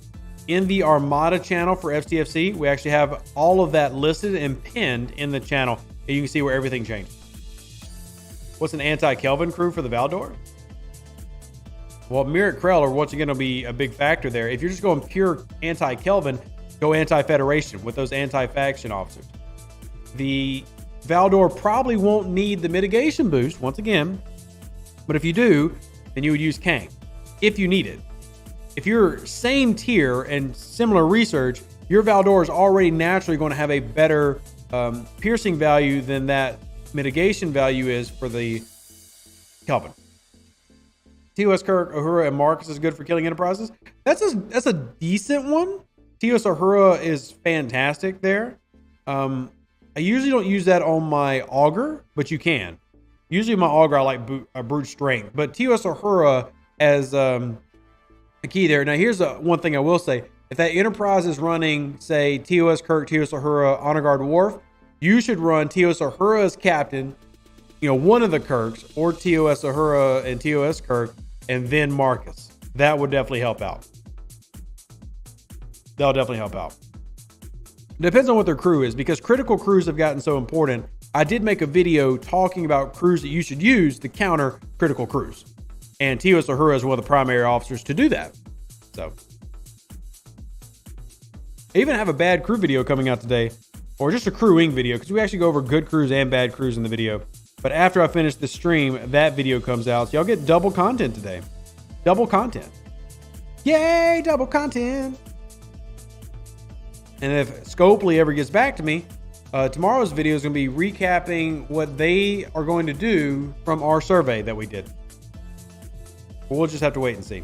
In the Armada channel for STFC, we actually have all of that listed and pinned in the channel. And you can see where everything changed. What's an anti-Kelvin crew for the Valdor? Well, Merritt Krell are once again going to be a big factor there. If you're just going pure anti-Kelvin, go anti-Federation with those anti-faction officers. The Valdor probably won't need the mitigation boost, once again. But if you do, then you would use Kang, if you need it. If you're same tier and similar research, your Valdor is already naturally going to have a better piercing value than that mitigation value is for the Kelvin. TOS Kirk, Uhura, and Marcus is good for killing Enterprises. That's a decent one. TOS Uhura is fantastic there. I usually don't use that on my Augur, but you can. Usually my Augur, I like brute strength, but TOS Uhura has a key there. Now here's one thing I will say. If that Enterprise is running, say, TOS Kirk, TOS Uhura, Honor Guard Worf, you should run TOS Uhura as captain, one of the Kirks, or TOS Uhura and TOS Kirk, and then Marcus. That would definitely help out. That'll definitely help out. Depends on what their crew is, because critical crews have gotten so important. I did make a video talking about crews that you should use to counter critical crews. And TOS Uhura is one of the primary officers to do that. So, I even have a bad crew video coming out today, or just a crewing video, because we actually go over good crews and bad crews in the video. But after I finish the stream, that video comes out. So y'all get double content today. Double content. Yay, double content. And if Scopely ever gets back to me, tomorrow's video is going to be recapping what they are going to do from our survey that we did. We'll just have to wait and see.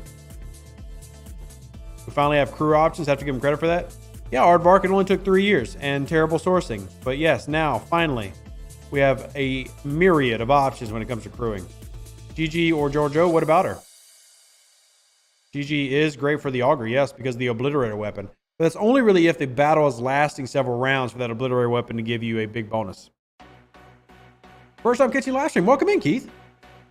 We finally have crew options. Have to give them credit for that. Yeah, Aardvark, it only took 3 years and terrible sourcing. But yes, now, finally, we have a myriad of options when it comes to crewing. GG or Giorgio, what about her? GG is great for the Augur, yes, because of the Obliterator weapon. But that's only really if the battle is lasting several rounds for that Obliterator weapon to give you a big bonus. First time catching live stream. Welcome in, Keith.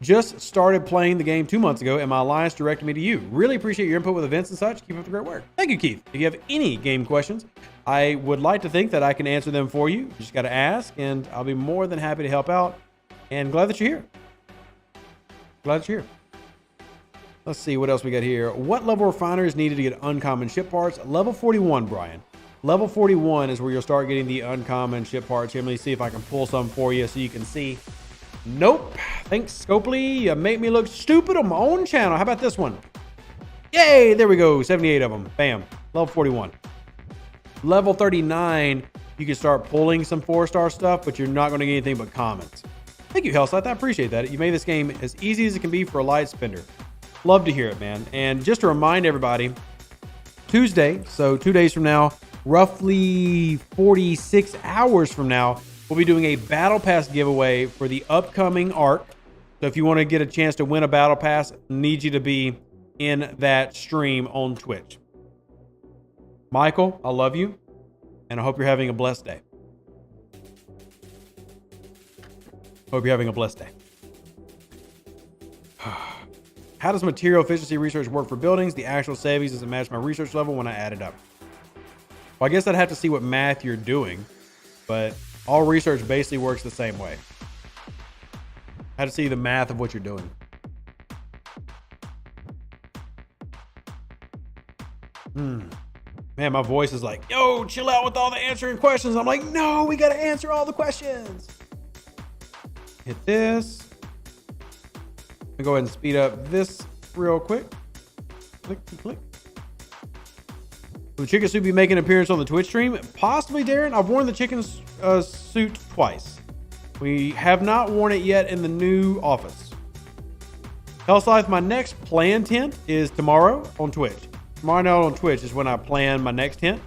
Just started playing the game 2 months ago, and my alliance directed me to you. Really appreciate your input with events and such. Keep up the great work. Thank you, Keith. If you have any game questions, I would like to think that I can answer them for you. You just got to ask, and I'll be more than happy to help out. And glad that you're here. Glad that you're here. Let's see what else we got here. What level refinery is needed to get uncommon ship parts? Level 41, Brian. Level 41 is where you'll start getting the uncommon ship parts. Here, let me see if I can pull some for you so you can see. Nope. Thanks, Scopely. You make me look stupid on my own channel. How about this one? Yay, there we go. 78 of them. Bam. Level 41. Level 39, you can start pulling some 4-star stuff, but you're not going to get anything but commons. Thank you, Hellscythe. I appreciate that. You made this game as easy as it can be for a light spender. Love to hear it, man. And just to remind everybody, Tuesday, so 2 days from now, roughly 46 hours from now, we'll be doing a Battle Pass giveaway for the upcoming arc. So if you want to get a chance to win a Battle Pass, I need you to be in that stream on Twitch. Michael, I love you, and I hope you're having a blessed day. Hope you're having a blessed day. How does material efficiency research work for buildings? The actual savings doesn't match my research level when I add it up. Well, I guess I'd have to see what math you're doing, but all research basically works the same way. I had to see the math of what you're doing. Man, my voice is like, yo, chill out with all the answering questions. I'm like, no, we got to answer all the questions. Hit this. I'm gonna go ahead and speed up this real quick. Click, click. Will the chicken suit be making an appearance on the Twitch stream? Possibly, Darren. I've worn the chicken suit twice. We have not worn it yet in the new office. Hellscythe, my next planned hint is tomorrow on Twitch. Tomorrow night on Twitch is when I plan my next hint.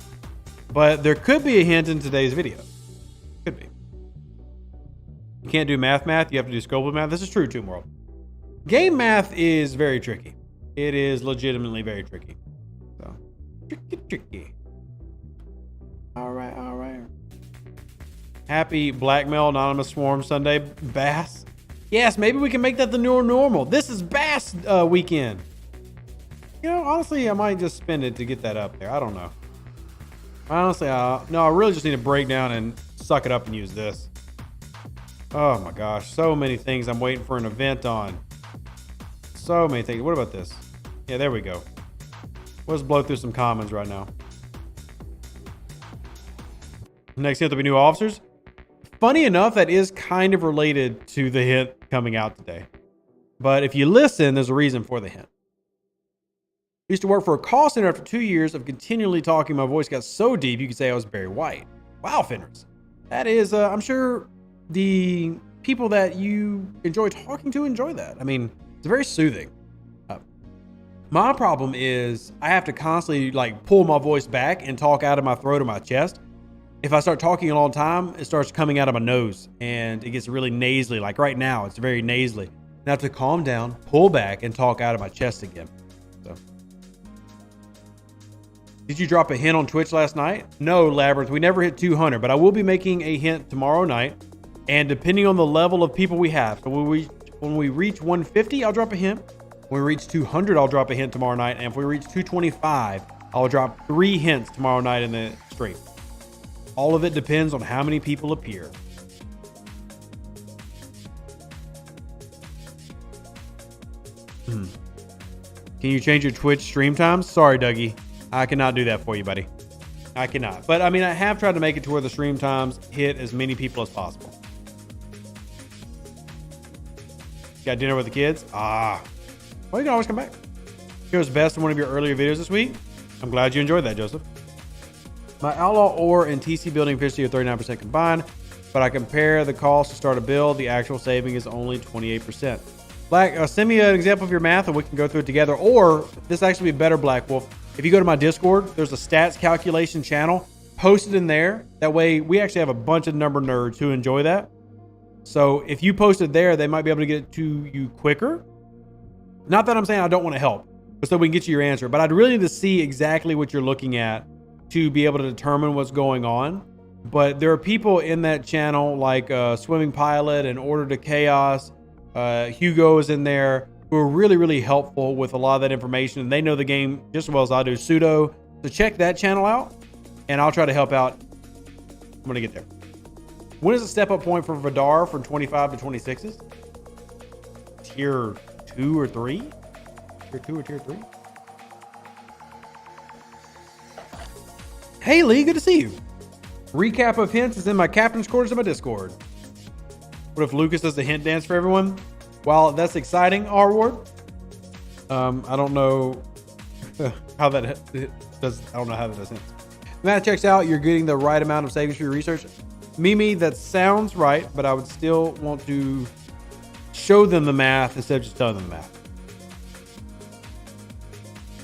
But there could be a hint in today's video. Could be. You can't do math. You have to do scope math. This is true, Tomb World. Game math is very tricky. It is legitimately very tricky. So, tricky. All right. Happy Blackmail Anonymous Swarm Sunday, Bass. Yes, maybe we can make that the new normal. This is Bass weekend. You know, honestly, I might just spend it to get that up there. I don't know. Honestly, no, I really just need to break down and suck it up and use this. Oh my gosh, so many things I'm waiting for an event on. So many things. What about this? Yeah, there we go. Let's blow through some commons right now. Next hint will be new officers. Funny enough, that is kind of related to the hint coming out today. But if you listen, there's a reason for the hint. I used to work for a call center. After 2 years of continually talking, my voice got so deep you could say I was Barry White. Wow, Fenders. That is, I'm sure the people that you enjoy talking to enjoy that. I mean, it's very soothing. My problem is I have to constantly like pull my voice back and talk out of my throat or my chest. If I start talking a long time, it starts coming out of my nose and it gets really nasally. Like right now, it's very nasally. And I have to calm down, pull back, and talk out of my chest again. So, did you drop a hint on Twitch last night? No, Labyrinth. We never hit 200, but I will be making a hint tomorrow night. And depending on the level of people we have, so when we reach 150, I'll drop a hint. When we reach 200, I'll drop a hint tomorrow night. And if we reach 225, I'll drop 3 hints tomorrow night in the stream. All of it depends on how many people appear. Can you change your Twitch stream times? Sorry, Dougie. I cannot do that for you, buddy. I cannot. But I mean, I have tried to make it to where the stream times hit as many people as possible. Got dinner with the kids? Well, you can always come back. Here's best in one of your earlier videos this week. I'm glad you enjoyed that, Joseph. My outlaw ore and TC building efficiency are 39% combined, but I compare the cost to start a build. The actual saving is only 28%. Black, send me an example of your math and we can go through it together. Or this actually be better, Black Wolf. If you go to my Discord, there's a stats calculation channel. Post it in there. That way we actually have a bunch of number nerds who enjoy that. So if you post it there, they might be able to get it to you quicker. Not that I'm saying I don't want to help, but so we can get you your answer. But I'd really need to see exactly what you're looking at to be able to determine what's going on. But there are people in that channel like Swimming Pilot and Order to Chaos. Hugo is in there who are really, really helpful with a lot of that information. And they know the game just as well as I do. Pseudo. So check that channel out and I'll try to help out. I'm going to get there. When is the step up point for Vidar from 25 to 26s? Tier 2 or 3? Tier 2 or tier 3? Hey Lee, good to see you. Recap of hints is in my captain's quarters of my Discord. What if Lucas does the hint dance for everyone? While that's exciting, R-Ward. I don't know how that does. I don't know how that does hints. Math checks out. You're getting the right amount of savings for your research. Mimi, that sounds right, but I would still want to show them the math instead of just telling them the math.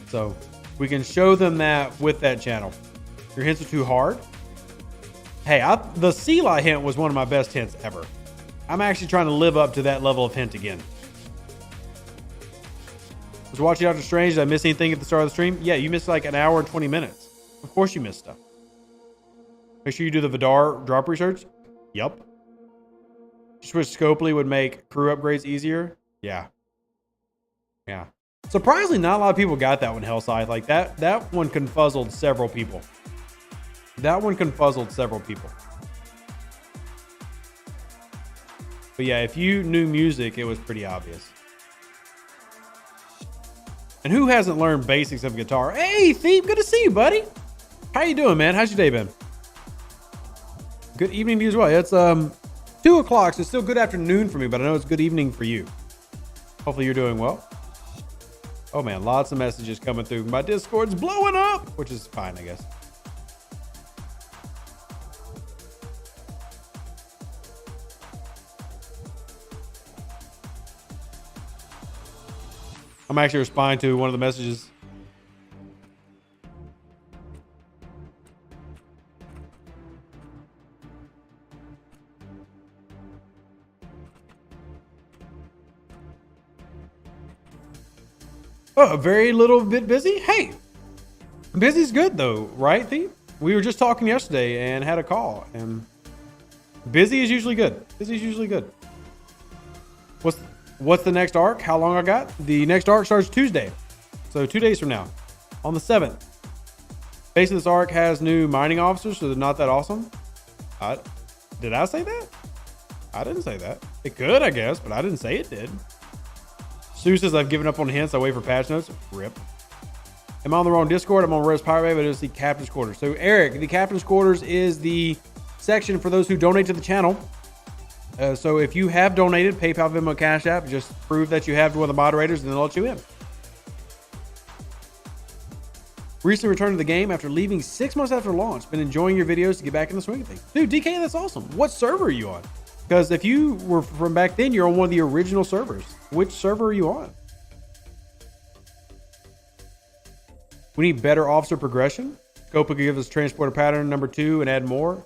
So we can show them that with that channel. Your hints are too hard. Hey, the sea light hint was one of my best hints ever. I'm actually trying to live up to that level of hint again. Was watching Doctor Strange. Did I miss anything at the start of the stream? Yeah, you missed like an hour and 20 minutes. Of course you missed stuff. Make sure you do the Vidar drop research. Yup. Just wish Scopely would make crew upgrades easier. Yeah. Yeah. Surprisingly, not a lot of people got that one, Hellscythe. Like that one confuzzled several people. That one confuzzled several people. But yeah, if you knew music, it was pretty obvious. And who hasn't learned basics of guitar? Hey, Thief, good to see you, buddy. How you doing, man? How's your day been? Good evening to you as well. It's 2 o'clock, so it's still good afternoon for me, but I know it's good evening for you. Hopefully you're doing well. Oh man, lots of messages coming through. My Discord's blowing up, which is fine, I guess. I'm actually responding to one of the messages. Oh, a very little bit busy? Hey, busy's good though, right, Thief? We were just talking yesterday and had a call, and busy is usually good. Busy is usually good. What's the next arc? How long I got? The next arc starts Tuesday. So 2 days from now, on the 7th. Basically, this arc has new mining officers, so they're not that awesome. Did I say that? I didn't say that. It could, I guess, but I didn't say it did. Sue says, I've given up on hints. I wait for patch notes. Rip. Am I on the wrong Discord? I'm on Res Pirate Bay, but it's the Captain's Quarters. So, Eric, the Captain's Quarters is the section for those who donate to the channel. So if you have donated, PayPal, Venmo, Cash App, just prove that you have to one of the moderators and they'll let you in. Recently returned to the game after leaving 6 months after launch. Been enjoying your videos to get back in the swing of things. Dude, DK, that's awesome. What server are you on? Because if you were from back then, you're on one of the original servers. Which server are you on? We need better officer progression. Scope could give us transporter pattern number 2 and add more.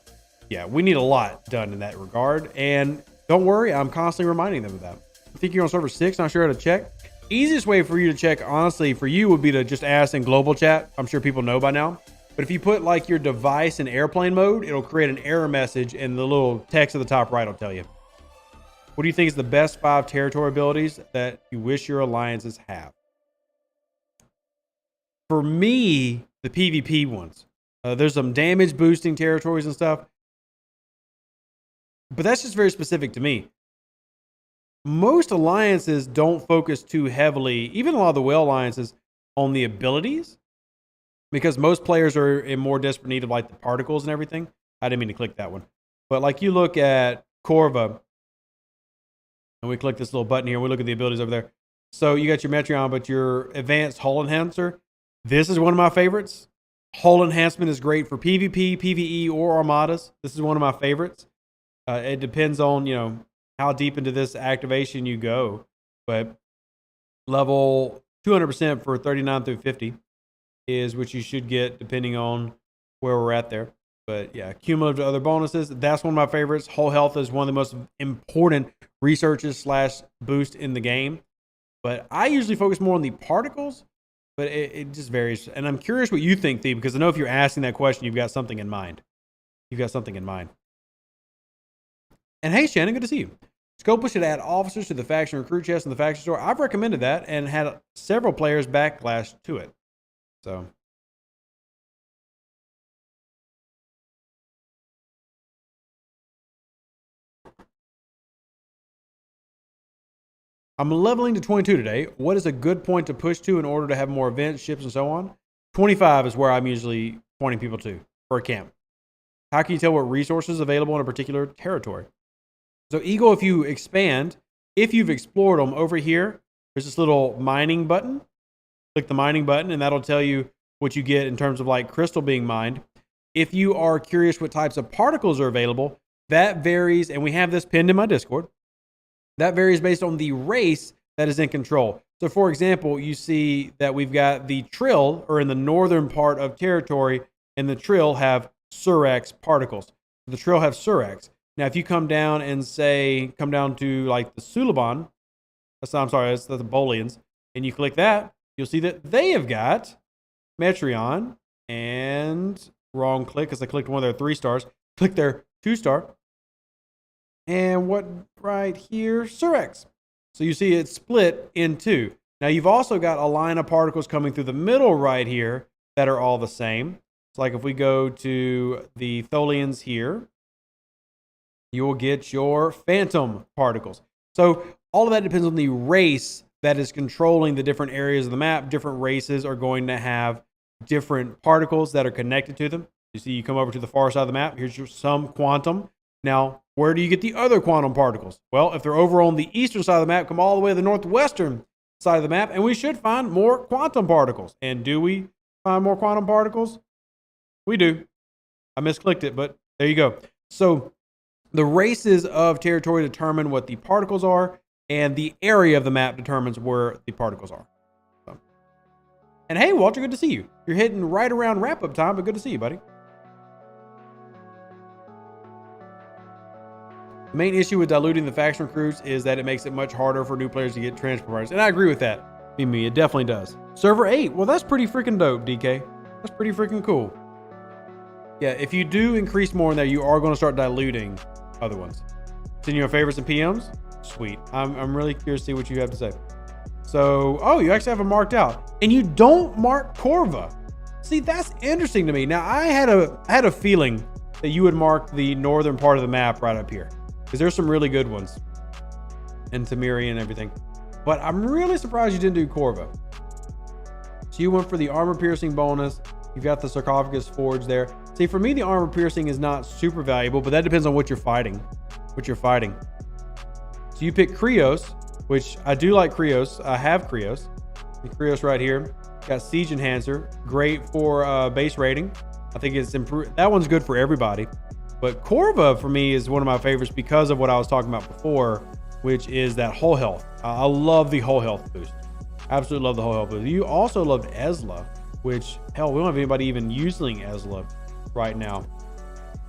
Yeah, we need a lot done in that regard. And don't worry, I'm constantly reminding them of that. I think you're on server 6, not sure how to check. Easiest way for you to check, honestly, for you would be to just ask in global chat. I'm sure people know by now. But if you put like your device in airplane mode, it'll create an error message and the little text at the top right will tell you. What do you think is the best 5 territory abilities that you wish your alliances have? For me, the PvP ones. There's some damage boosting territories and stuff. But that's just very specific to me. Most alliances don't focus too heavily, even a lot of the whale alliances, on the abilities. Because most players are in more desperate need of like the particles and everything. I didn't mean to click that one. But like you look at Corva, and we click this little button here, we look at the abilities over there. So you got your Metreon, but your advanced hull enhancer. This is one of my favorites. Hull enhancement is great for PvP, PvE, or armadas. This is one of my favorites. It depends on, how deep into this activation you go. But level 200% for 39 through 50 is what you should get depending on where we're at there. But yeah, cumulative to other bonuses. That's one of my favorites. Whole health is one of the most important researches / boost in the game. But I usually focus more on the particles, but it just varies. And I'm curious what you think, Thief, because I know if you're asking that question, you've got something in mind. And hey, Shannon, good to see you. Scopa should add officers to the faction recruit chest in the faction store. I've recommended that and had several players backlash to it. So. I'm leveling to 22 today. What is a good point to push to in order to have more events, ships, and so on? 25 is where I'm usually pointing people to. for a camp? How can you tell what resources available in a particular territory? So Eagle, if you expand, if you've explored them over here, there's this little mining button. Click the mining button and that'll tell you what you get in terms of like crystal being mined. If you are curious what types of particles are available, that varies, and we have this pinned in my Discord. That varies based on the race that is in control. So for example, you see that we've got the Trill, or in the northern part of territory, and the Trill have Surex particles. The Trill have Surex. Now, if you come down and come down to like the Suliban, that's the Bolians, and you click that, you'll see that they have got Metreon, and wrong click because I clicked one of their 3 stars. Click their 2-star. And what right here? Surex. So you see it's split in 2. Now you've also got a line of particles coming through the middle right here that are all the same. It's like if we go to the Tholians here, you will get your Phenom particles. So all of that depends on the race that is controlling the different areas of the map. Different races are going to have different particles that are connected to them. You see, you come over to the far side of the map. Here's some quantum. Now, where do you get the other quantum particles? Well, if they're over on the eastern side of the map, come all the way to the northwestern side of the map, and we should find more quantum particles. And do we find more quantum particles? We do. I misclicked it, but there you go. So the races of territory determine what the particles are, and the area of the map determines where the particles are. So. And hey, Walter, good to see you. You're hitting right around wrap-up time, but good to see you, buddy. The main issue with diluting the faction recruits is that it makes it much harder for new players to get transport parties. And I agree with that. Mimi, it definitely does. Server 8. Well, that's pretty freaking dope, DK. That's pretty freaking cool. Yeah, if you do increase more in there, you are going to start diluting other ones. Send your favorites and PMs? Sweet. I'm really curious to see what you have to say. So, oh, you actually have them marked out. And you don't mark Corva. See, that's interesting to me. Now, I had a feeling that you would mark the northern part of the map right up here, because there's some really good ones, and Tamiri and everything. But I'm really surprised you didn't do Corva. So you went for the armor piercing bonus. You've got the sarcophagus forge there. See, for me, the armor piercing is not super valuable, but that depends on what you're fighting. So you pick Krios, which I do like Krios. I have Krios. The Krios right here. Got Siege Enhancer. Great for base rating. I think it's improved. That one's good for everybody. But Corva, for me, is one of my favorites because of what I was talking about before, which is that whole health. I love the whole health boost. Absolutely love the whole health boost. You also loved Ezla, which, hell, we don't have anybody even using Ezla right now.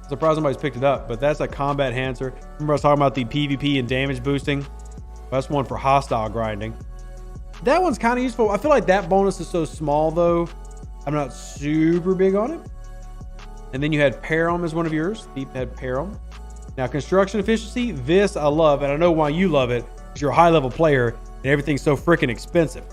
Surprised nobody's picked it up, but that's a combat enhancer. Remember I was talking about the PvP and damage boosting? That's one for hostile grinding. That one's kind of useful. I feel like that bonus is so small, though. I'm not super big on it. And then you had Phenom as one of yours. Deep had Phenom. Now, construction efficiency, this I love, and I know why you love it, because you're a high-level player, and everything's so freaking expensive.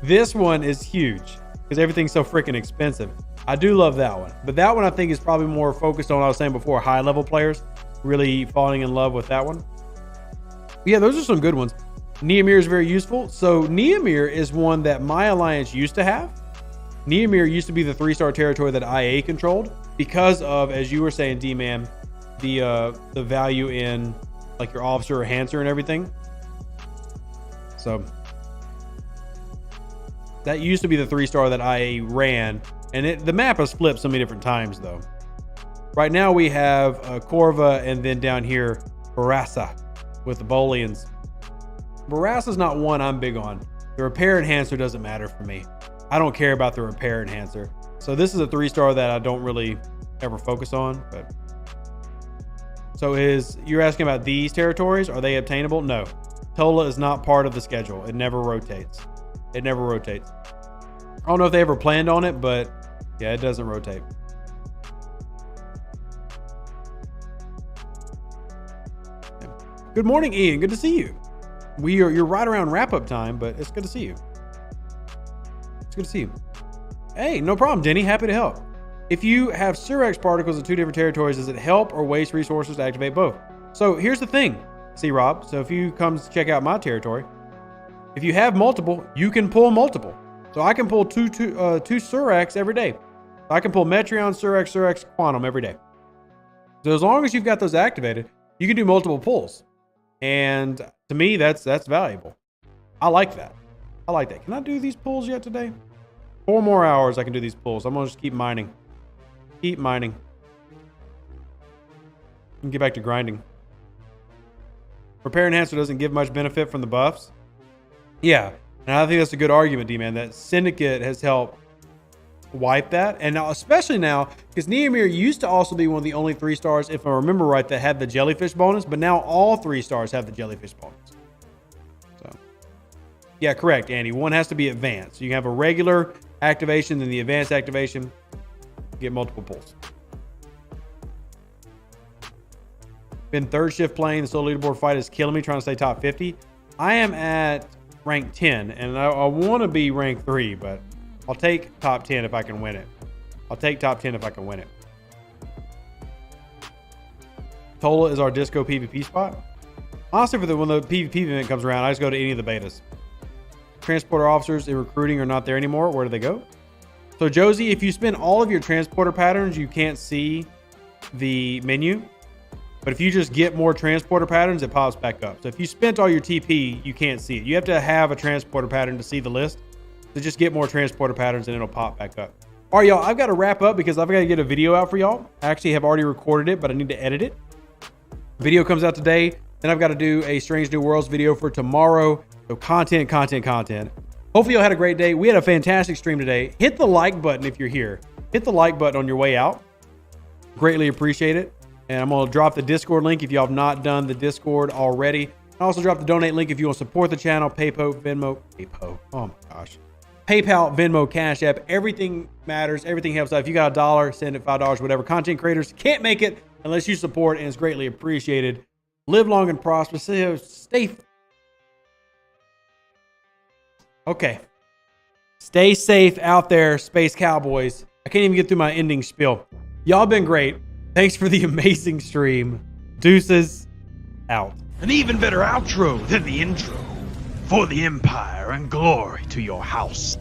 This one is huge, because everything's so freaking expensive. I do love that one. But that one, I think, is probably more focused on what I was saying before, high-level players really falling in love with that one. Yeah, those are some good ones. Neomir is very useful. So Neomir is one that my alliance used to have. Neomir used to be the 3-star territory that IA controlled because of, as you were saying, D-Man, the value in like your officer or enhancer and everything. So that used to be the 3-star that IA ran, and the map has flipped so many different times though. Right now we have Corva, and then down here Barassa with the Bolians. Barassa's not one I'm big on. The repair enhancer doesn't matter for me. I don't care about the repair enhancer. So this is a 3-star that I don't really ever focus on. But so you're asking about these territories? Are they obtainable? No. Tola is not part of the schedule. It never rotates. I don't know if they ever planned on it, but yeah, it doesn't rotate. Good morning, Ian. Good to see you. You're right around wrap-up time, but it's good to see you. It's good to see you. Hey, no problem, Denny. Happy to help. If you have Surex particles in 2 different territories, does it help or waste resources to activate both? So here's the thing. See, Rob, so if you come check out my territory, if you have multiple, you can pull multiple. So I can pull two Surex every day. I can pull Metreon, Surex, Quantum every day. So as long as you've got those activated, you can do multiple pulls. And to me, that's valuable. I like that. I like that. Can I do these pulls yet today? 4 more hours I can do these pulls. I'm going to just keep mining. Keep mining. And get back to grinding. Repair Enhancer doesn't give much benefit from the buffs. Yeah. And I think that's a good argument, D-Man, that Syndicate has helped wipe that. And now, especially now, because Neomir used to also be one of the only 3 stars, if I remember right, that had the jellyfish bonus, but now all 3 stars have the jellyfish bonus. So, yeah, correct, Andy. One has to be advanced. You can have a regular activation, then the advanced activation, get multiple pulls. Been 3rd shift playing. The solo leaderboard fight is killing me, trying to stay top 50. I am at rank 10, and I want to be rank 3, but I'll take top 10 if I can win it. I'll take top 10 if I can win it. Tola is our disco PvP spot. Honestly, when the PvP event comes around, I just go to any of the betas. Transporter officers in recruiting are not there anymore. Where do they go? So Josie, if you spend all of your transporter patterns, you can't see the menu. But if you just get more transporter patterns, it pops back up. So if you spent all your TP, you can't see it. You have to have a transporter pattern to see the list. So just get more transporter patterns and it'll pop back up. All right, y'all, I've got to wrap up because I've got to get a video out for y'all. I actually have already recorded it, but I need to edit it. Video comes out today. Then I've got to do a Strange New Worlds video for tomorrow. So content. Hopefully y'all had a great day. We had a fantastic stream today. Hit the like button if you're here. Hit the like button on your way out. Greatly appreciate it. And I'm going to drop the Discord link if y'all have not done the Discord already. I also drop the donate link if you want to support the channel. PayPal, Venmo. Oh my gosh. PayPal, Venmo, Cash App. Everything matters. Everything helps out. If you got $1, send it $5, whatever. Content creators can't make it unless you support, and it's greatly appreciated. Live long and prosper. Stay. Okay. Stay safe out there, Space Cowboys. I can't even get through my ending spiel. Y'all been great. Thanks for the amazing stream. Deuces out. An even better outro than the intro. For the Empire and glory to your house.